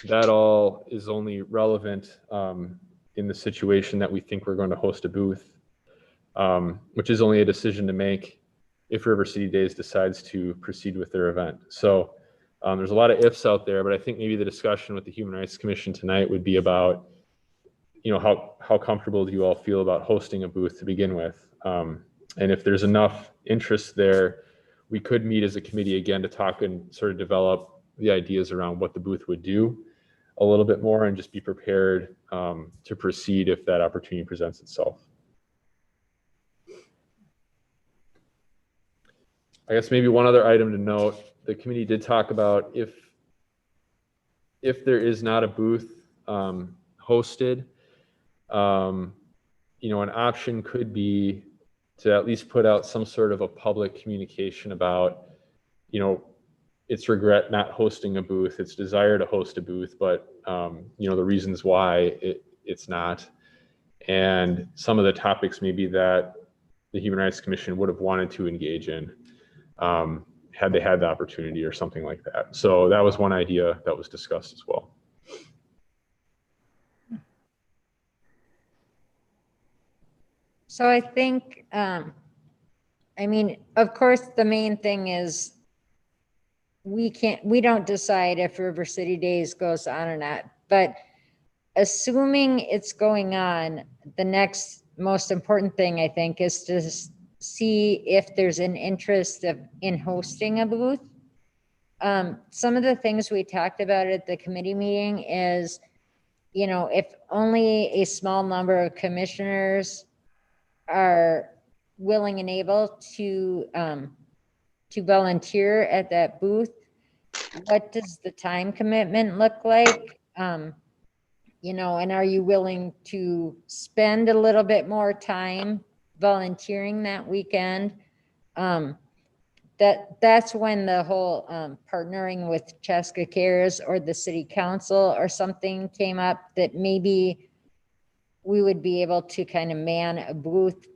that all is only relevant in the situation that we think we're going to host a booth, which is only a decision to make if River City Days decides to proceed with their event. So there's a lot of ifs out there, but I think maybe the discussion with the Human Rights Commission tonight would be about, how comfortable do you all feel about hosting a booth to begin with? And if there's enough interest there, we could meet as a committee again to talk and sort of develop the ideas around what the booth would do a little bit more and just be prepared to proceed if that opportunity presents itself. I guess maybe one other item to note, the committee did talk about if there is not a booth hosted, an option could be to at least put out some sort of a public communication about, its regret not hosting a booth, its desire to host a booth, but, the reasons why it's not. And some of the topics maybe that the Human Rights Commission would have wanted to engage in had they had the opportunity or something like that. So that was one idea that was discussed as well. So I think, of course, the main thing is we don't decide if River City Days goes on or not, but assuming it's going on, the next most important thing I think is to see if there's an interest in hosting a booth. Some of the things we talked about at the committee meeting is, if only a small number of commissioners are willing and able to volunteer at that booth, what does the time commitment look like? And are you willing to spend a little bit more time volunteering that weekend? That's when the whole partnering with Chaska Cares or the city council or something came up, that maybe we would be able to kind of man a booth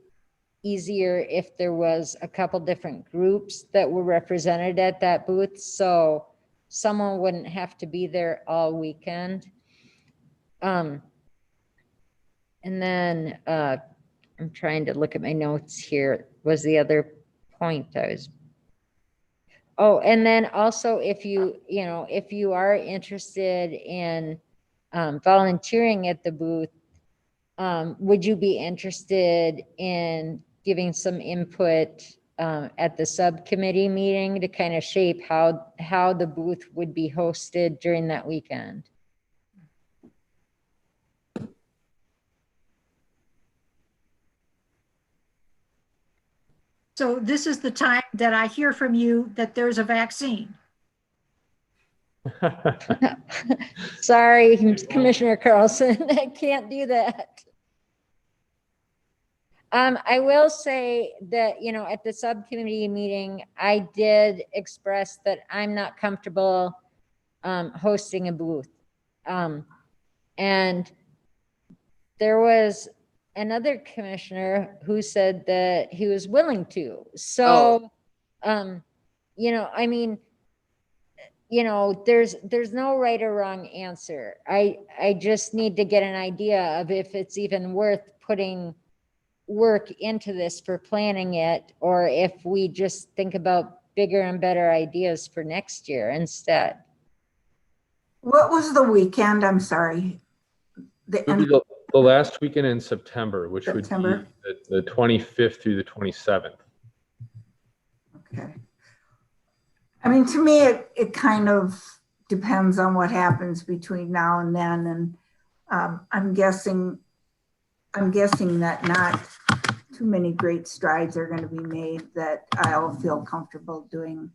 easier if there was a couple different groups that were represented at that booth, so someone wouldn't have to be there all weekend. And then I'm trying to look at my notes here. Was the other point I was? Oh, and then also if you are interested in volunteering at the booth, would you be interested in giving some input at the subcommittee meeting to kind of shape how the booth would be hosted during that weekend? So this is the time that I hear from you that there's a vaccine. Sorry, Commissioner Carlson, I can't do that. I will say that, you know, at the subcommittee meeting, I did express that I'm not comfortable hosting a booth. And there was another commissioner who said that he was willing to. So, you know, I mean, you know, there's no right or wrong answer. I just need to get an idea of if it's even worth putting work into this for planning it, or if we just think about bigger and better ideas for next year instead. What was the weekend? I'm sorry. The It would be end the last weekend in September, which September. would be the 25th through the 27th. Okay. I mean, to me, it kind of depends on what happens between now and then. And I'm guessing that not too many great strides are going to be made that I'll feel comfortable doing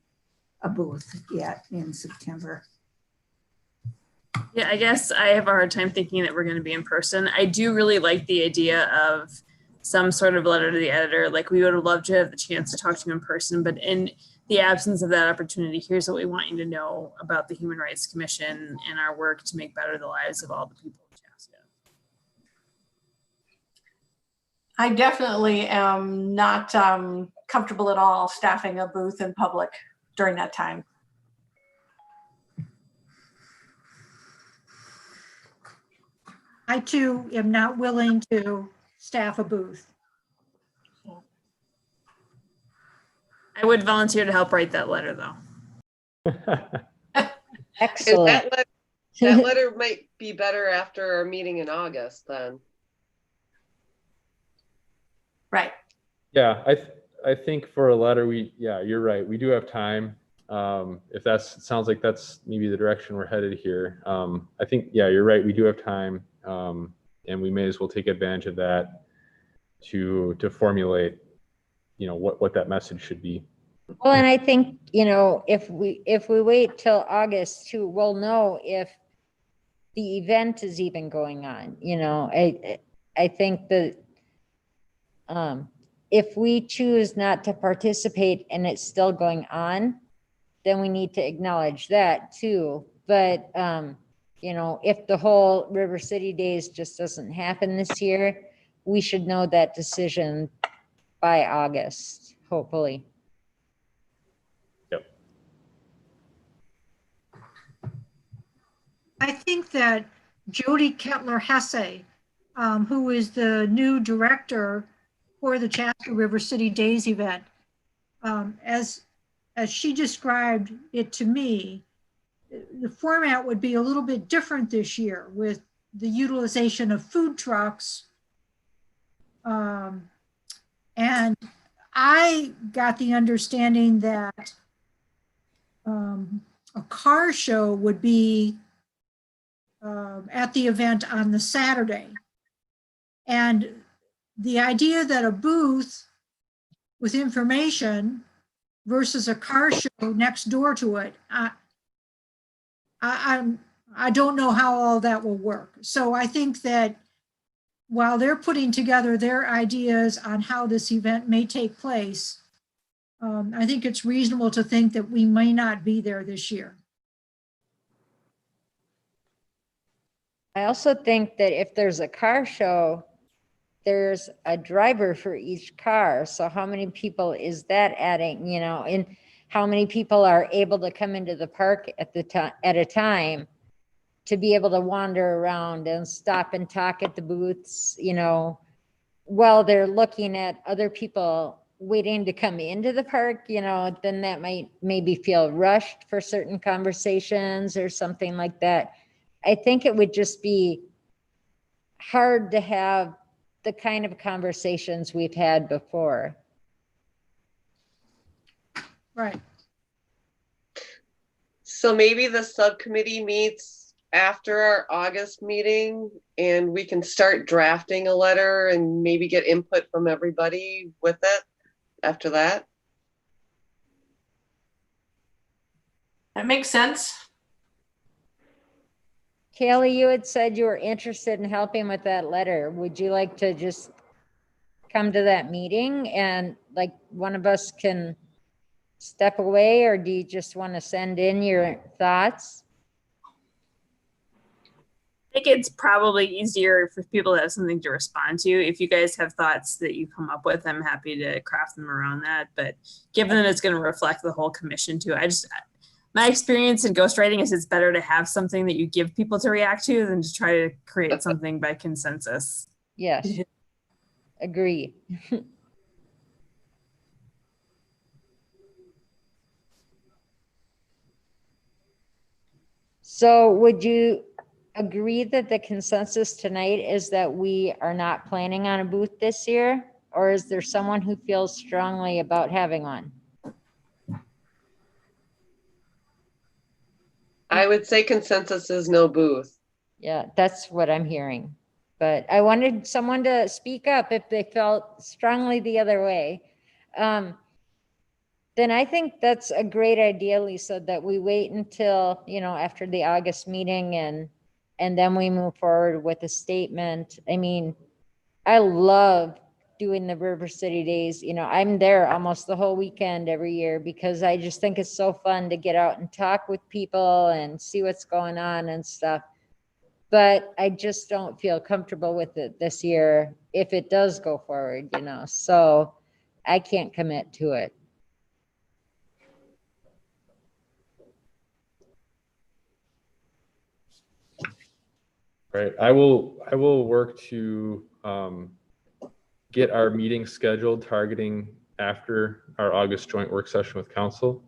a booth yet in September. Yeah, I guess I have a hard time thinking that we're going to be in person. I do really like the idea of some sort of letter to the editor. Like, we would have loved to have the chance to talk to you in person, but in the absence of that opportunity, here's what we want you to know about the Human Rights Commission and our work to make better the lives of all the people of Chaska. I definitely am not comfortable at all staffing a booth in public during that time. I too am not willing to staff a booth. I would volunteer to help write that letter, though. Excellent. That letter might be better after our meeting in August then. Right. Yeah, I think for a letter, you're right. We do have time. If sounds like that's maybe the direction we're headed here. I think, yeah, you're right. We do have time. And we may as well take advantage of that to formulate, you know, what that message should be. Well, and I think, you know, if we wait till August too, we'll know if the event is even going on. You know, I think that if we choose not to participate and it's still going on, then we need to acknowledge that too. But you know, if the whole River City Days just doesn't happen this year, we should know that decision by August, hopefully. Yep. I think that Jody Kettler-Hesse, who is the new director for the Chaska River City Days event, as she described it to me, the format would be a little bit different this year with the utilization of food trucks. And I got the understanding that a car show would be at the event on the Saturday. And the idea that a booth with information versus a car show next door to it, I don't know how all that will work. So I think that while they're putting together their ideas on how this event may take place, I think it's reasonable to think that we may not be there this year. I also think that if there's a car show, there's a driver for each car. So how many people is that adding, you know, and how many people are able to come into the park at a time to be able to wander around and stop and talk at the booths, you know, while they're looking at other people waiting to come into the park, you know, then that might maybe feel rushed for certain conversations or something like that. I think it would just be hard to have the kind of conversations we've had before. Right. So maybe the subcommittee meets after our August meeting and we can start drafting a letter and maybe get input from everybody with it after that. That makes sense. Kaylee, you had said you were interested in helping with that letter. Would you like to just come to that meeting and like one of us can step away, or do you just want to send in your thoughts? I think it's probably easier for people to have something to respond to. If you guys have thoughts that you come up with, I'm happy to craft them around that. But given that it's going to reflect the whole commission too, my experience in ghostwriting is it's better to have something that you give people to react to than to try to create something by consensus. Yes. Agree. So would you agree that the consensus tonight is that we are not planning on a booth this year? Or is there someone who feels strongly about having one? I would say consensus is no booth. Yeah, that's what I'm hearing. But I wanted someone to speak up if they felt strongly the other way. Then I think that's a great idea, Lisa, that we wait until, after the August meeting and then we move forward with a statement. I mean, I love doing the River City Days. I'm there almost the whole weekend every year because I just think it's so fun to get out and talk with people and see what's going on and stuff. But I just don't feel comfortable with it this year if it does go forward, so I can't commit to it. Right. I will work to get our meeting scheduled targeting after our August joint work session with council.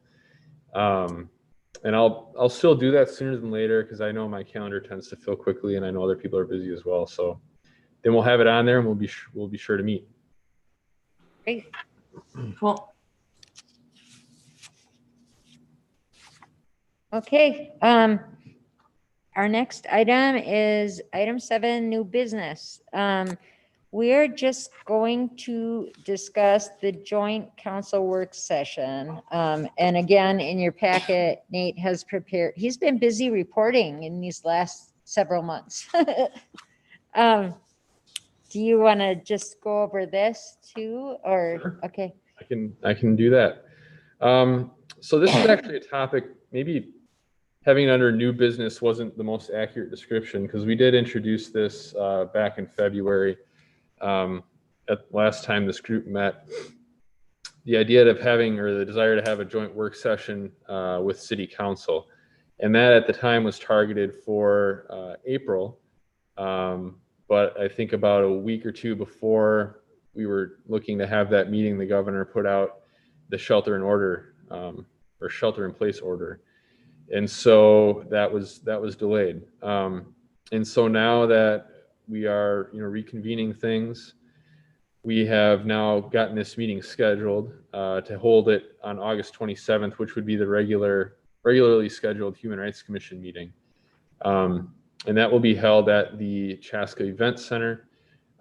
And I'll still do that sooner than later because I know my calendar tends to fill quickly and I know other people are busy as well. So then we'll have it on there and we'll be sure to meet. Great. Cool. Okay. Our next item is item 7, new business. We're just going to discuss the joint council work session. And again, in your packet, Nate has prepared, he's been busy reporting in these last several months. Do you want to just go over this too, or, Sure. okay. I can do that. So this is actually a topic, maybe having it under new business wasn't the most accurate description because we did introduce this back in February. At last time this group met, the idea of having, or the desire to have a joint work session with city council. And that at the time was targeted for April. But I think about a week or two before we were looking to have that meeting, the governor put out the shelter in order or shelter in place order. And so that was delayed. And so now that we are, reconvening things, we have now gotten this meeting scheduled to hold it on August 27th, which would be the regularly scheduled Human Rights Commission meeting. And that will be held at the Chaska Event Center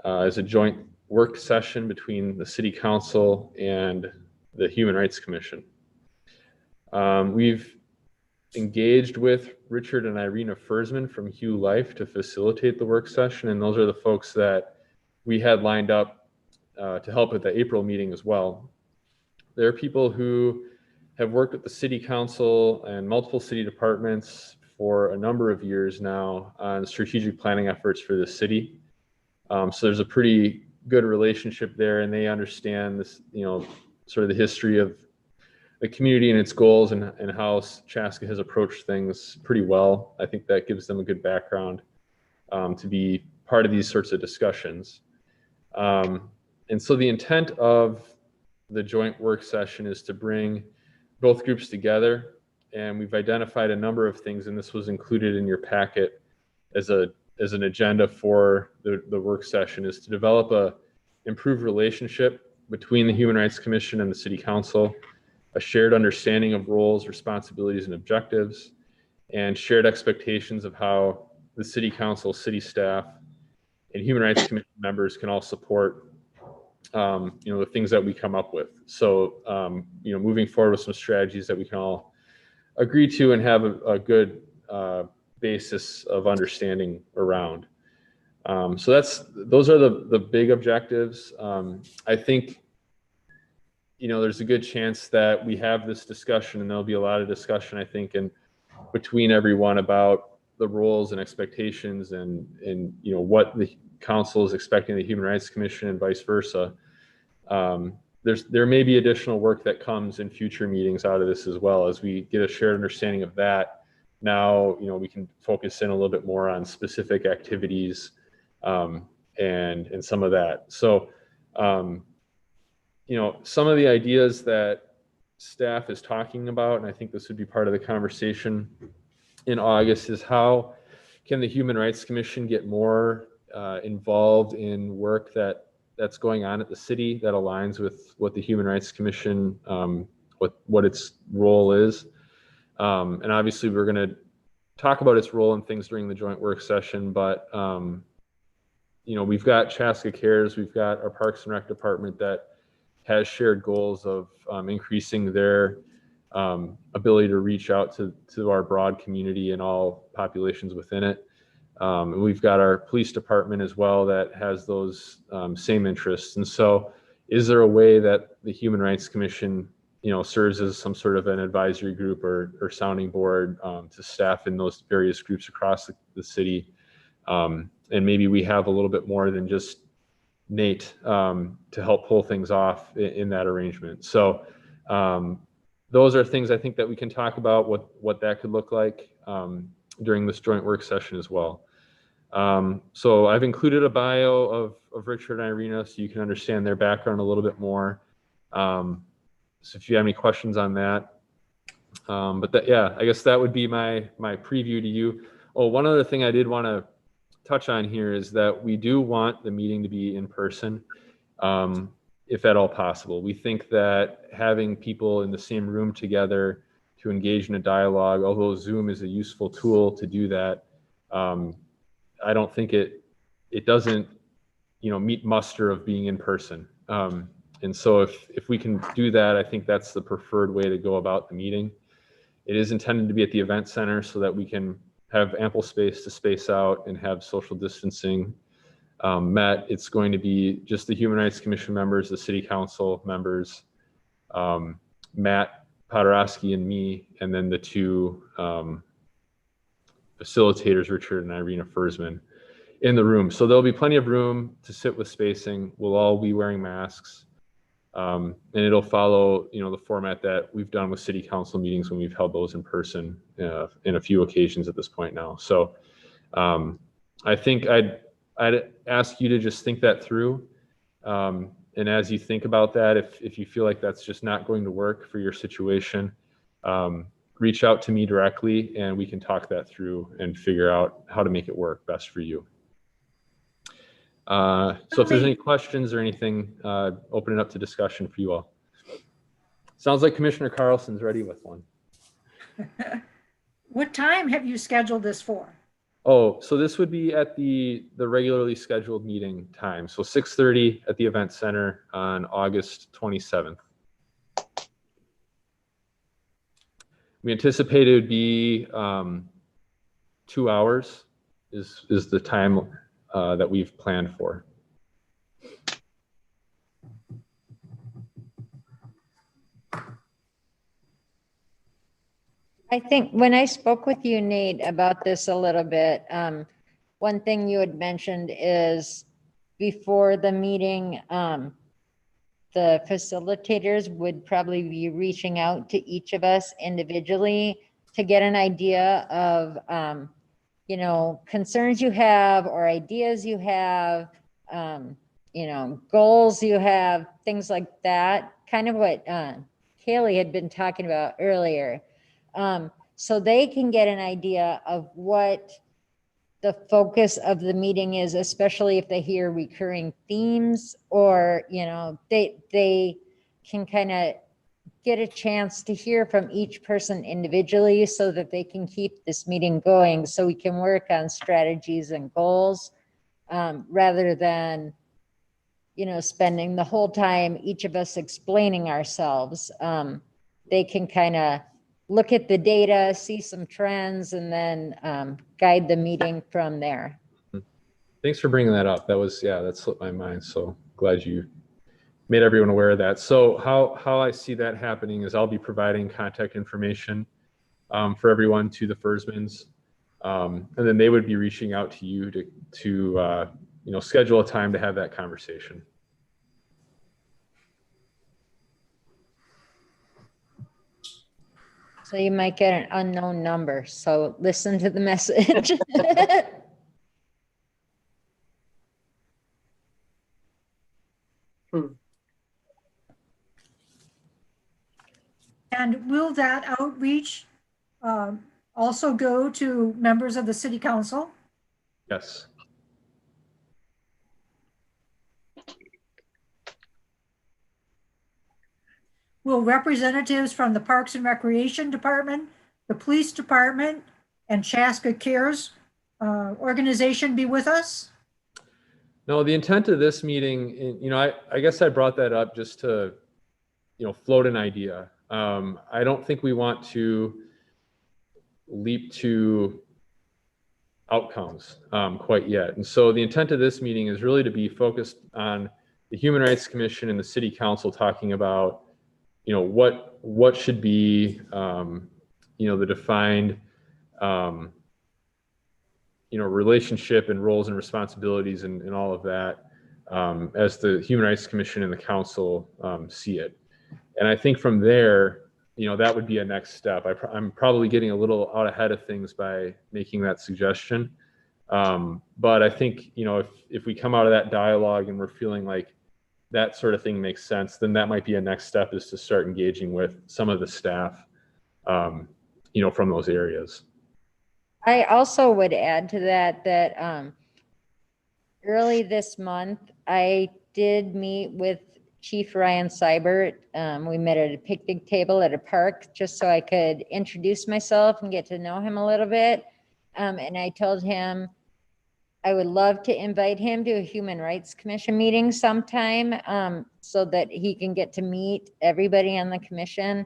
as a joint work session between the City Council and the Human Rights Commission. We've engaged with Richard and Irina Fersman from Hugh Life to facilitate the work session, and those are the folks that we had lined up to help with the April meeting as well. There are people who have worked with the City Council and multiple city departments for a number of years now on strategic planning efforts for the city. So there's a pretty good relationship there, and they understand this, sort of the history of the community and its goals and how Chaska has approached things pretty well. I think that gives them a good background to be part of these sorts of discussions. And so the intent of the joint work session is to bring both groups together, and we've identified a number of things, and this was included in your packet as an agenda for the work session, is to develop a improved relationship between the Human Rights Commission and the City Council, a shared understanding of roles, responsibilities, and objectives, and shared expectations of how the City Council, city staff, and Human Rights Commission members can all support the things that we come up with. So, moving forward with some strategies that we can all agree to and have a good basis of understanding around. So those are the big objectives. I think, there's a good chance that we have this discussion, and there'll be a lot of discussion, I think, in between everyone about the roles and expectations and what the council is expecting the Human Rights Commission and vice versa. There may be additional work that comes in future meetings out of this as well. As we get a shared understanding of that, now we can focus in a little bit more on specific activities and some of that. So some of the ideas that staff is talking about, and I think this would be part of the conversation in August, is how can the Human Rights Commission get more involved in work that's going on at the city that aligns with what the Human Rights Commission, what its role is. And obviously we're going to talk about its role and things during the joint work session, but we've got Chaska Cares, we've got our Parks and Rec department that has shared goals of increasing their ability to reach out to our broad community and all populations within it. And we've got our police department as well that has those same interests. And so is there a way that the Human Rights Commission, serves as some sort of an advisory group or sounding board to staff in those various groups across the city? And maybe we have a little bit more than just Nate to help pull things off in that arrangement. So those are things I think that we can talk about what that could look like during this joint work session as well. So I've included a bio of Richard and Irina so you can understand their background a little bit more. So if you have any questions on that, I guess that would be my preview to you. Oh, one other thing I did want to touch on here is that we do want the meeting to be in person, if at all possible. We think that having people in the same room together to engage in a dialogue, although Zoom is a useful tool to do that, I don't think it doesn't, meet muster of being in person. And so if we can do that, I think that's the preferred way to go about the meeting. It is intended to be at the event center so that we can have ample space to space out and have social distancing met. It's going to be just the Human Rights Commission members, the City Council members, Matt Podorowski and me, and then the two facilitators, Richard and Irina Fersman, in the room. So there'll be plenty of room to sit with spacing. We'll all be wearing masks. And it'll follow, the format that we've done with City Council meetings when we've held those in person in a few occasions at this point now. So I think I'd ask you to just think that through. And as you think about that, if you feel like that's just not going to work for your situation, reach out to me directly and we can talk that through and figure out how to make it work best for you. So if there's any questions or anything, open it up to discussion for you all. Sounds like Commissioner Carlson's ready with one. What time have you scheduled this for? Oh, so this would be at the regularly scheduled meeting time. So 6:30 at the event center on August 27th. We anticipate it would be 2 hours is the time that we've planned for. I think when I spoke with you, Nate, about this a little bit, one thing you had mentioned is before the meeting, the facilitators would probably be reaching out to each of us individually to get an idea of, concerns you have or ideas you have, goals you have, things like that, kind of what Kaylee had been talking about earlier. So they can get an idea of what the focus of the meeting is, especially if they hear recurring themes or, they can kind of get a chance to hear from each person individually so that they can keep this meeting going so we can work on strategies and goals rather than, spending the whole time, each of us explaining ourselves. They can kind of look at the data, see some trends, and then guide the meeting from there. Thanks for bringing that up. That was, yeah, that slipped my mind. So glad you made everyone aware of that. So how I see that happening is I'll be providing contact information for everyone to the Fursmans. And then they would be reaching out to you to schedule a time to have that conversation. So you might get an unknown number. So listen to the message. And will that outreach also go to members of the city council? Yes. Will representatives from the Parks and Recreation Department, the Police Department, and Chaska Cares organization be with us? No, the intent of this meeting, I guess I brought that up just to, float an idea. I don't think we want to leap to outcomes quite yet. And so the intent of this meeting is really to be focused on the Human Rights Commission and the City Council talking about, what should be, the defined, relationship and roles and responsibilities and all of that as the Human Rights Commission and the Council see it. And I think from there, that would be a next step. I'm probably getting a little out ahead of things by making that suggestion. But I think, if we come out of that dialogue and we're feeling like that sort of thing makes sense, then that might be a next step, is to start engaging with some of the staff, from those areas. I also would add to that early this month, I did meet with Chief Ryan Seibert. We met at a picnic table at a park just so I could introduce myself and get to know him a little bit. And I told him I would love to invite him to a Human Rights Commission meeting sometime so that he can get to meet everybody on the commission.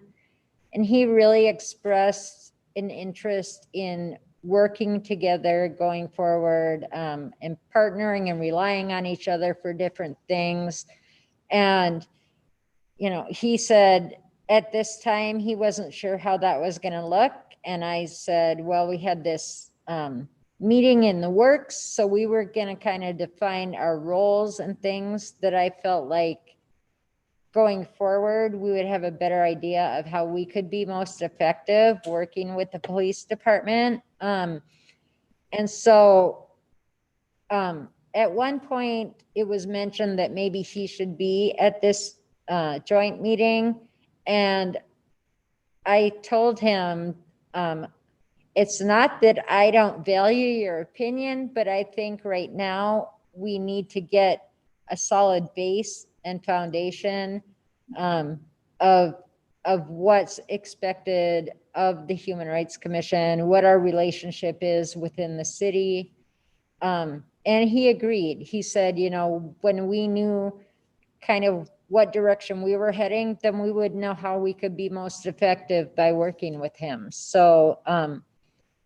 And he really expressed an interest in working together going forward and partnering and relying on each other for different things. And, he said at this time, he wasn't sure how that was going to look. And I said, well, we had this meeting in the works. So we were going to kind of define our roles and things that I felt like going forward, we would have a better idea of how we could be most effective working with the police department. And so at one point it was mentioned that maybe he should be at this joint meeting. And I told him, it's not that I don't value your opinion, but I think right now we need to get a solid base and foundation of what's expected of the Human Rights Commission, what our relationship is within the city. And he agreed. He said, when we knew kind of what direction we were heading, then we would know how we could be most effective by working with him. So,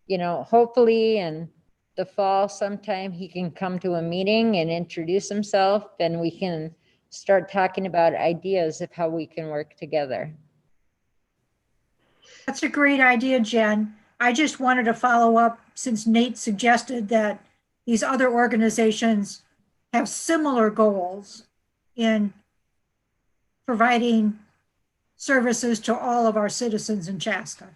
hopefully in the fall sometime he can come to a meeting and introduce himself, and we can start talking about ideas of how we can work together. That's a great idea, Jen. I just wanted to follow up, since Nate suggested that these other organizations have similar goals in providing services to all of our citizens in Chaska.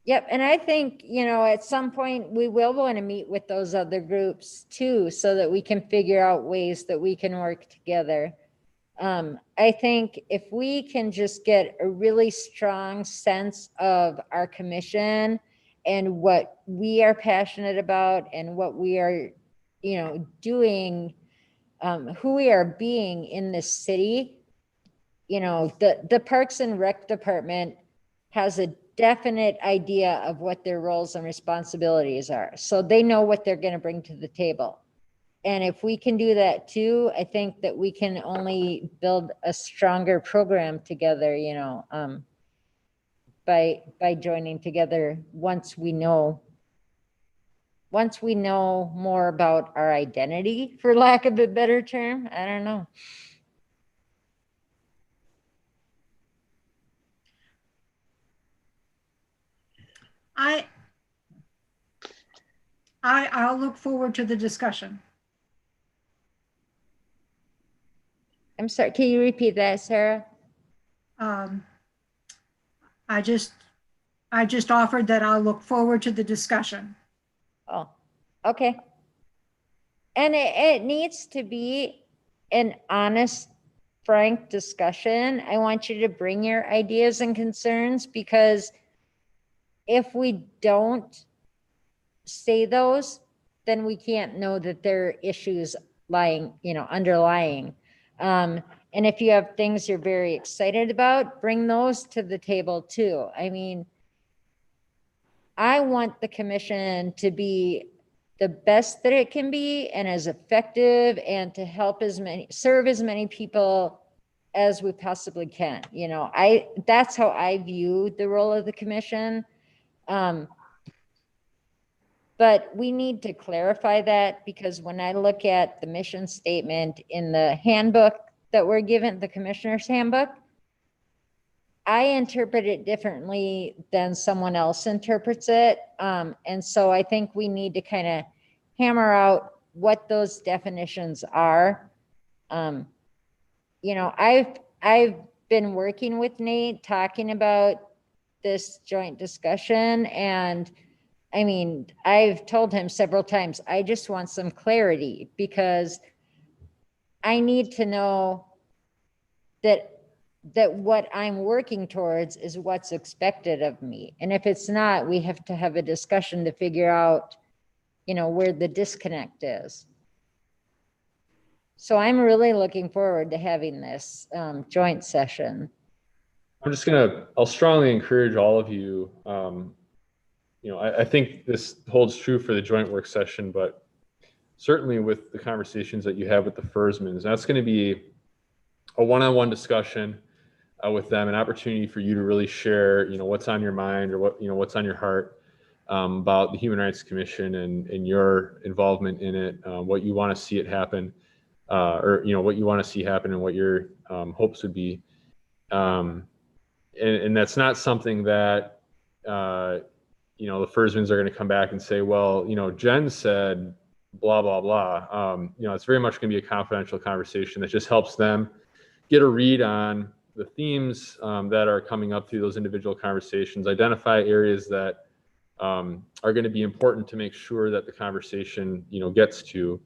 Yep. And I think, at some point we will want to meet with those other groups too, so that we can figure out ways that we can work together. I think if we can just get a really strong sense of our commission and what we are passionate about and what we are, doing, who we are being in this city, the Parks and Rec Department has a definite idea of what their roles and responsibilities are. So they know what they're going to bring to the table. And if we can do that too, I think that we can only build a stronger program together, by joining together once we know more about our identity, for lack of a better term. I don't know. I'll look forward to the discussion. I'm sorry, can you repeat that, Sarah? I just offered that I'll look forward to the discussion. Oh, okay. And it needs to be an honest, frank discussion. I want you to bring your ideas and concerns, because if we don't say those, then we can't know that there are issues underlying. And if you have things you're very excited about, bring those to the table too. I mean, I want the commission to be the best that it can be and as effective, and to help serve as many people as we possibly can. That's how I view the role of the commission. But we need to clarify that, because when I look at the mission statement in the handbook that we're given, the commissioner's handbook, I interpret it differently than someone else interprets it. And so I think we need to kind of hammer out what those definitions are. I've been working with Nate, talking about this joint discussion, and I mean, I've told him several times, I just want some clarity, because I need to know that what I'm working towards is what's expected of me. And if it's not, we have to have a discussion to figure out, where the disconnect is. So I'm really looking forward to having this joint session. I'll strongly encourage all of you. I think this holds true for the joint work session, but certainly with the conversations that you have with the Fersmans, that's going to be a one-on-one discussion with them, an opportunity for you to really share, what's on your mind, or what's on your heart about the Human Rights Commission and your involvement in it, what you want to see it happen, or what you want to see happen, and what your hopes would be. And that's not something that the Fersmans are going to come back and say, well, Jen said blah, blah, blah. It's very much going to be a confidential conversation that just helps them get a read on the themes that are coming up through those individual conversations, identify areas that are going to be important to make sure that the conversation, gets to,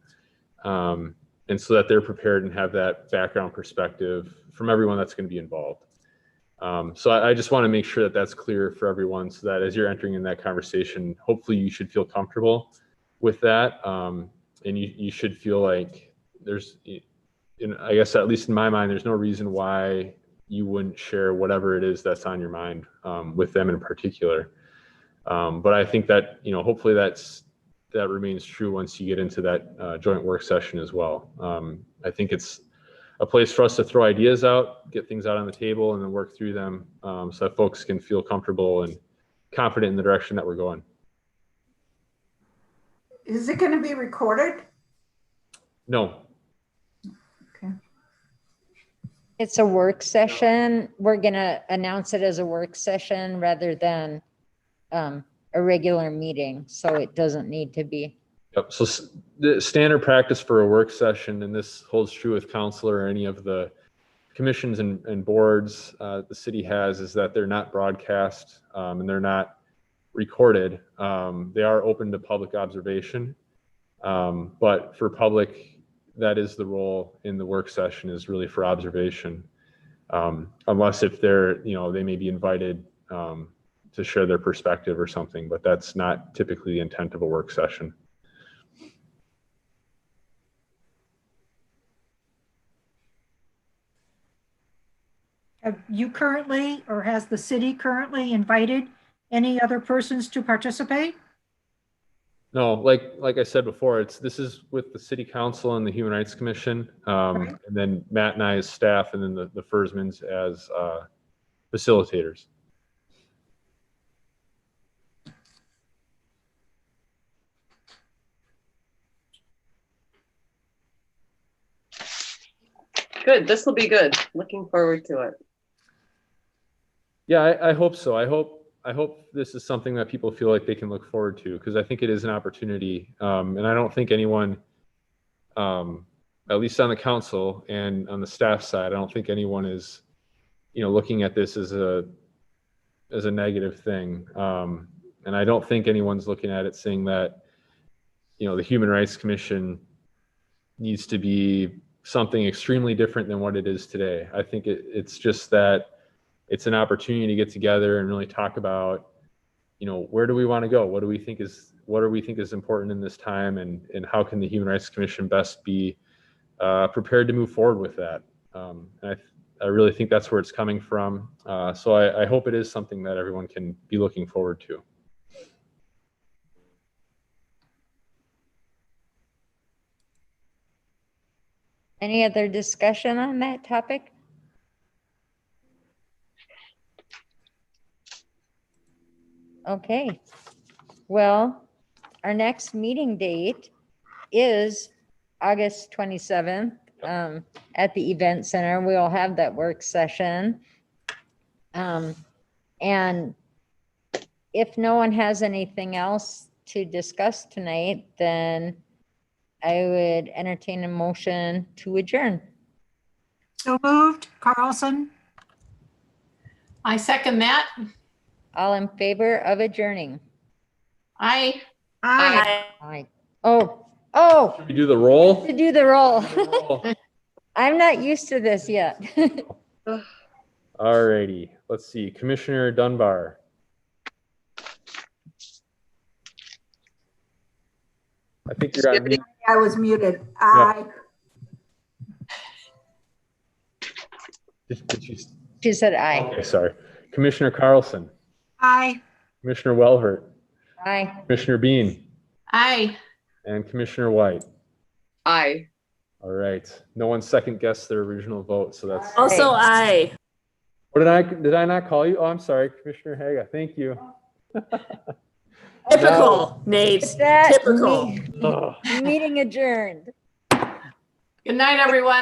and so that they're prepared and have that background perspective from everyone that's going to be involved. So I just want to make sure that that's clear for everyone, so that as you're entering in that conversation, hopefully you should feel comfortable with that. And you should feel like there's, I guess, at least in my mind, there's no reason why you wouldn't share whatever it is that's on your mind with them in particular. But I think that, hopefully that remains true once you get into that joint work session as well. I think it's a place for us to throw ideas out, get things out on the table, and then work through them so that folks can feel comfortable and confident in the direction that we're going. Is it going to be recorded? No. Okay. It's a work session. We're going to announce it as a work session rather than a regular meeting, so it doesn't need to be. Yep. So the standard practice for a work session, and this holds true with council or any of the commissions and boards the city has, is that they're not broadcast and they're not recorded. They are open to public observation, but for public, that is the role in the work session, is really for observation, unless if they're, they may be invited to share their perspective or something, but that's not typically the intent of a work session. Have you currently, or has the city currently invited any other persons to participate? No, like I said before, this is with the City Council and the Human Rights Commission, Right. and then Matt and I as staff, and then the Fersmans as facilitators. Good, this will be good. Looking forward to it. Yeah, I hope so. I hope this is something that people feel like they can look forward to, because I think it is an opportunity. And I don't think anyone, at least on the council and on the staff side, I don't think anyone is, looking at this as a negative thing. And I don't think anyone's looking at it saying that, the Human Rights Commission needs to be something extremely different than what it is today. I think it's just that it's an opportunity to get together and really talk about, where do we want to go? What do we think is important in this time, and how can the Human Rights Commission best be prepared to move forward with that? And I really think that's where it's coming from. So I hope it is something that everyone can be looking forward to. Any other discussion on that topic? Okay, well, our next meeting date is August 27th at the event center. We'll have that work session. And if no one has anything else to discuss tonight, then I would entertain a motion to adjourn. So moved, Carlson. I second that. All in favor of adjourning? Aye. Aye. Aye. Oh, Should we do the roll? to do the roll. Roll. I'm not used to this yet. All righty, let's see. Commissioner Dunbar. I think you're on mute. I was muted. Aye. Did you- She said aye. Okay, sorry. Commissioner Carlson, Aye. Commissioner Welvert, Aye. Commissioner Bean, Aye. and Commissioner White. Aye. All right. No one second guessed their original vote, so that's. Also, aye. What did I not call you? Oh, I'm sorry, Commissioner Haga. Thank you. Typical, Nate. Is that Typical. Ugh. meeting adjourned? Good night, everyone.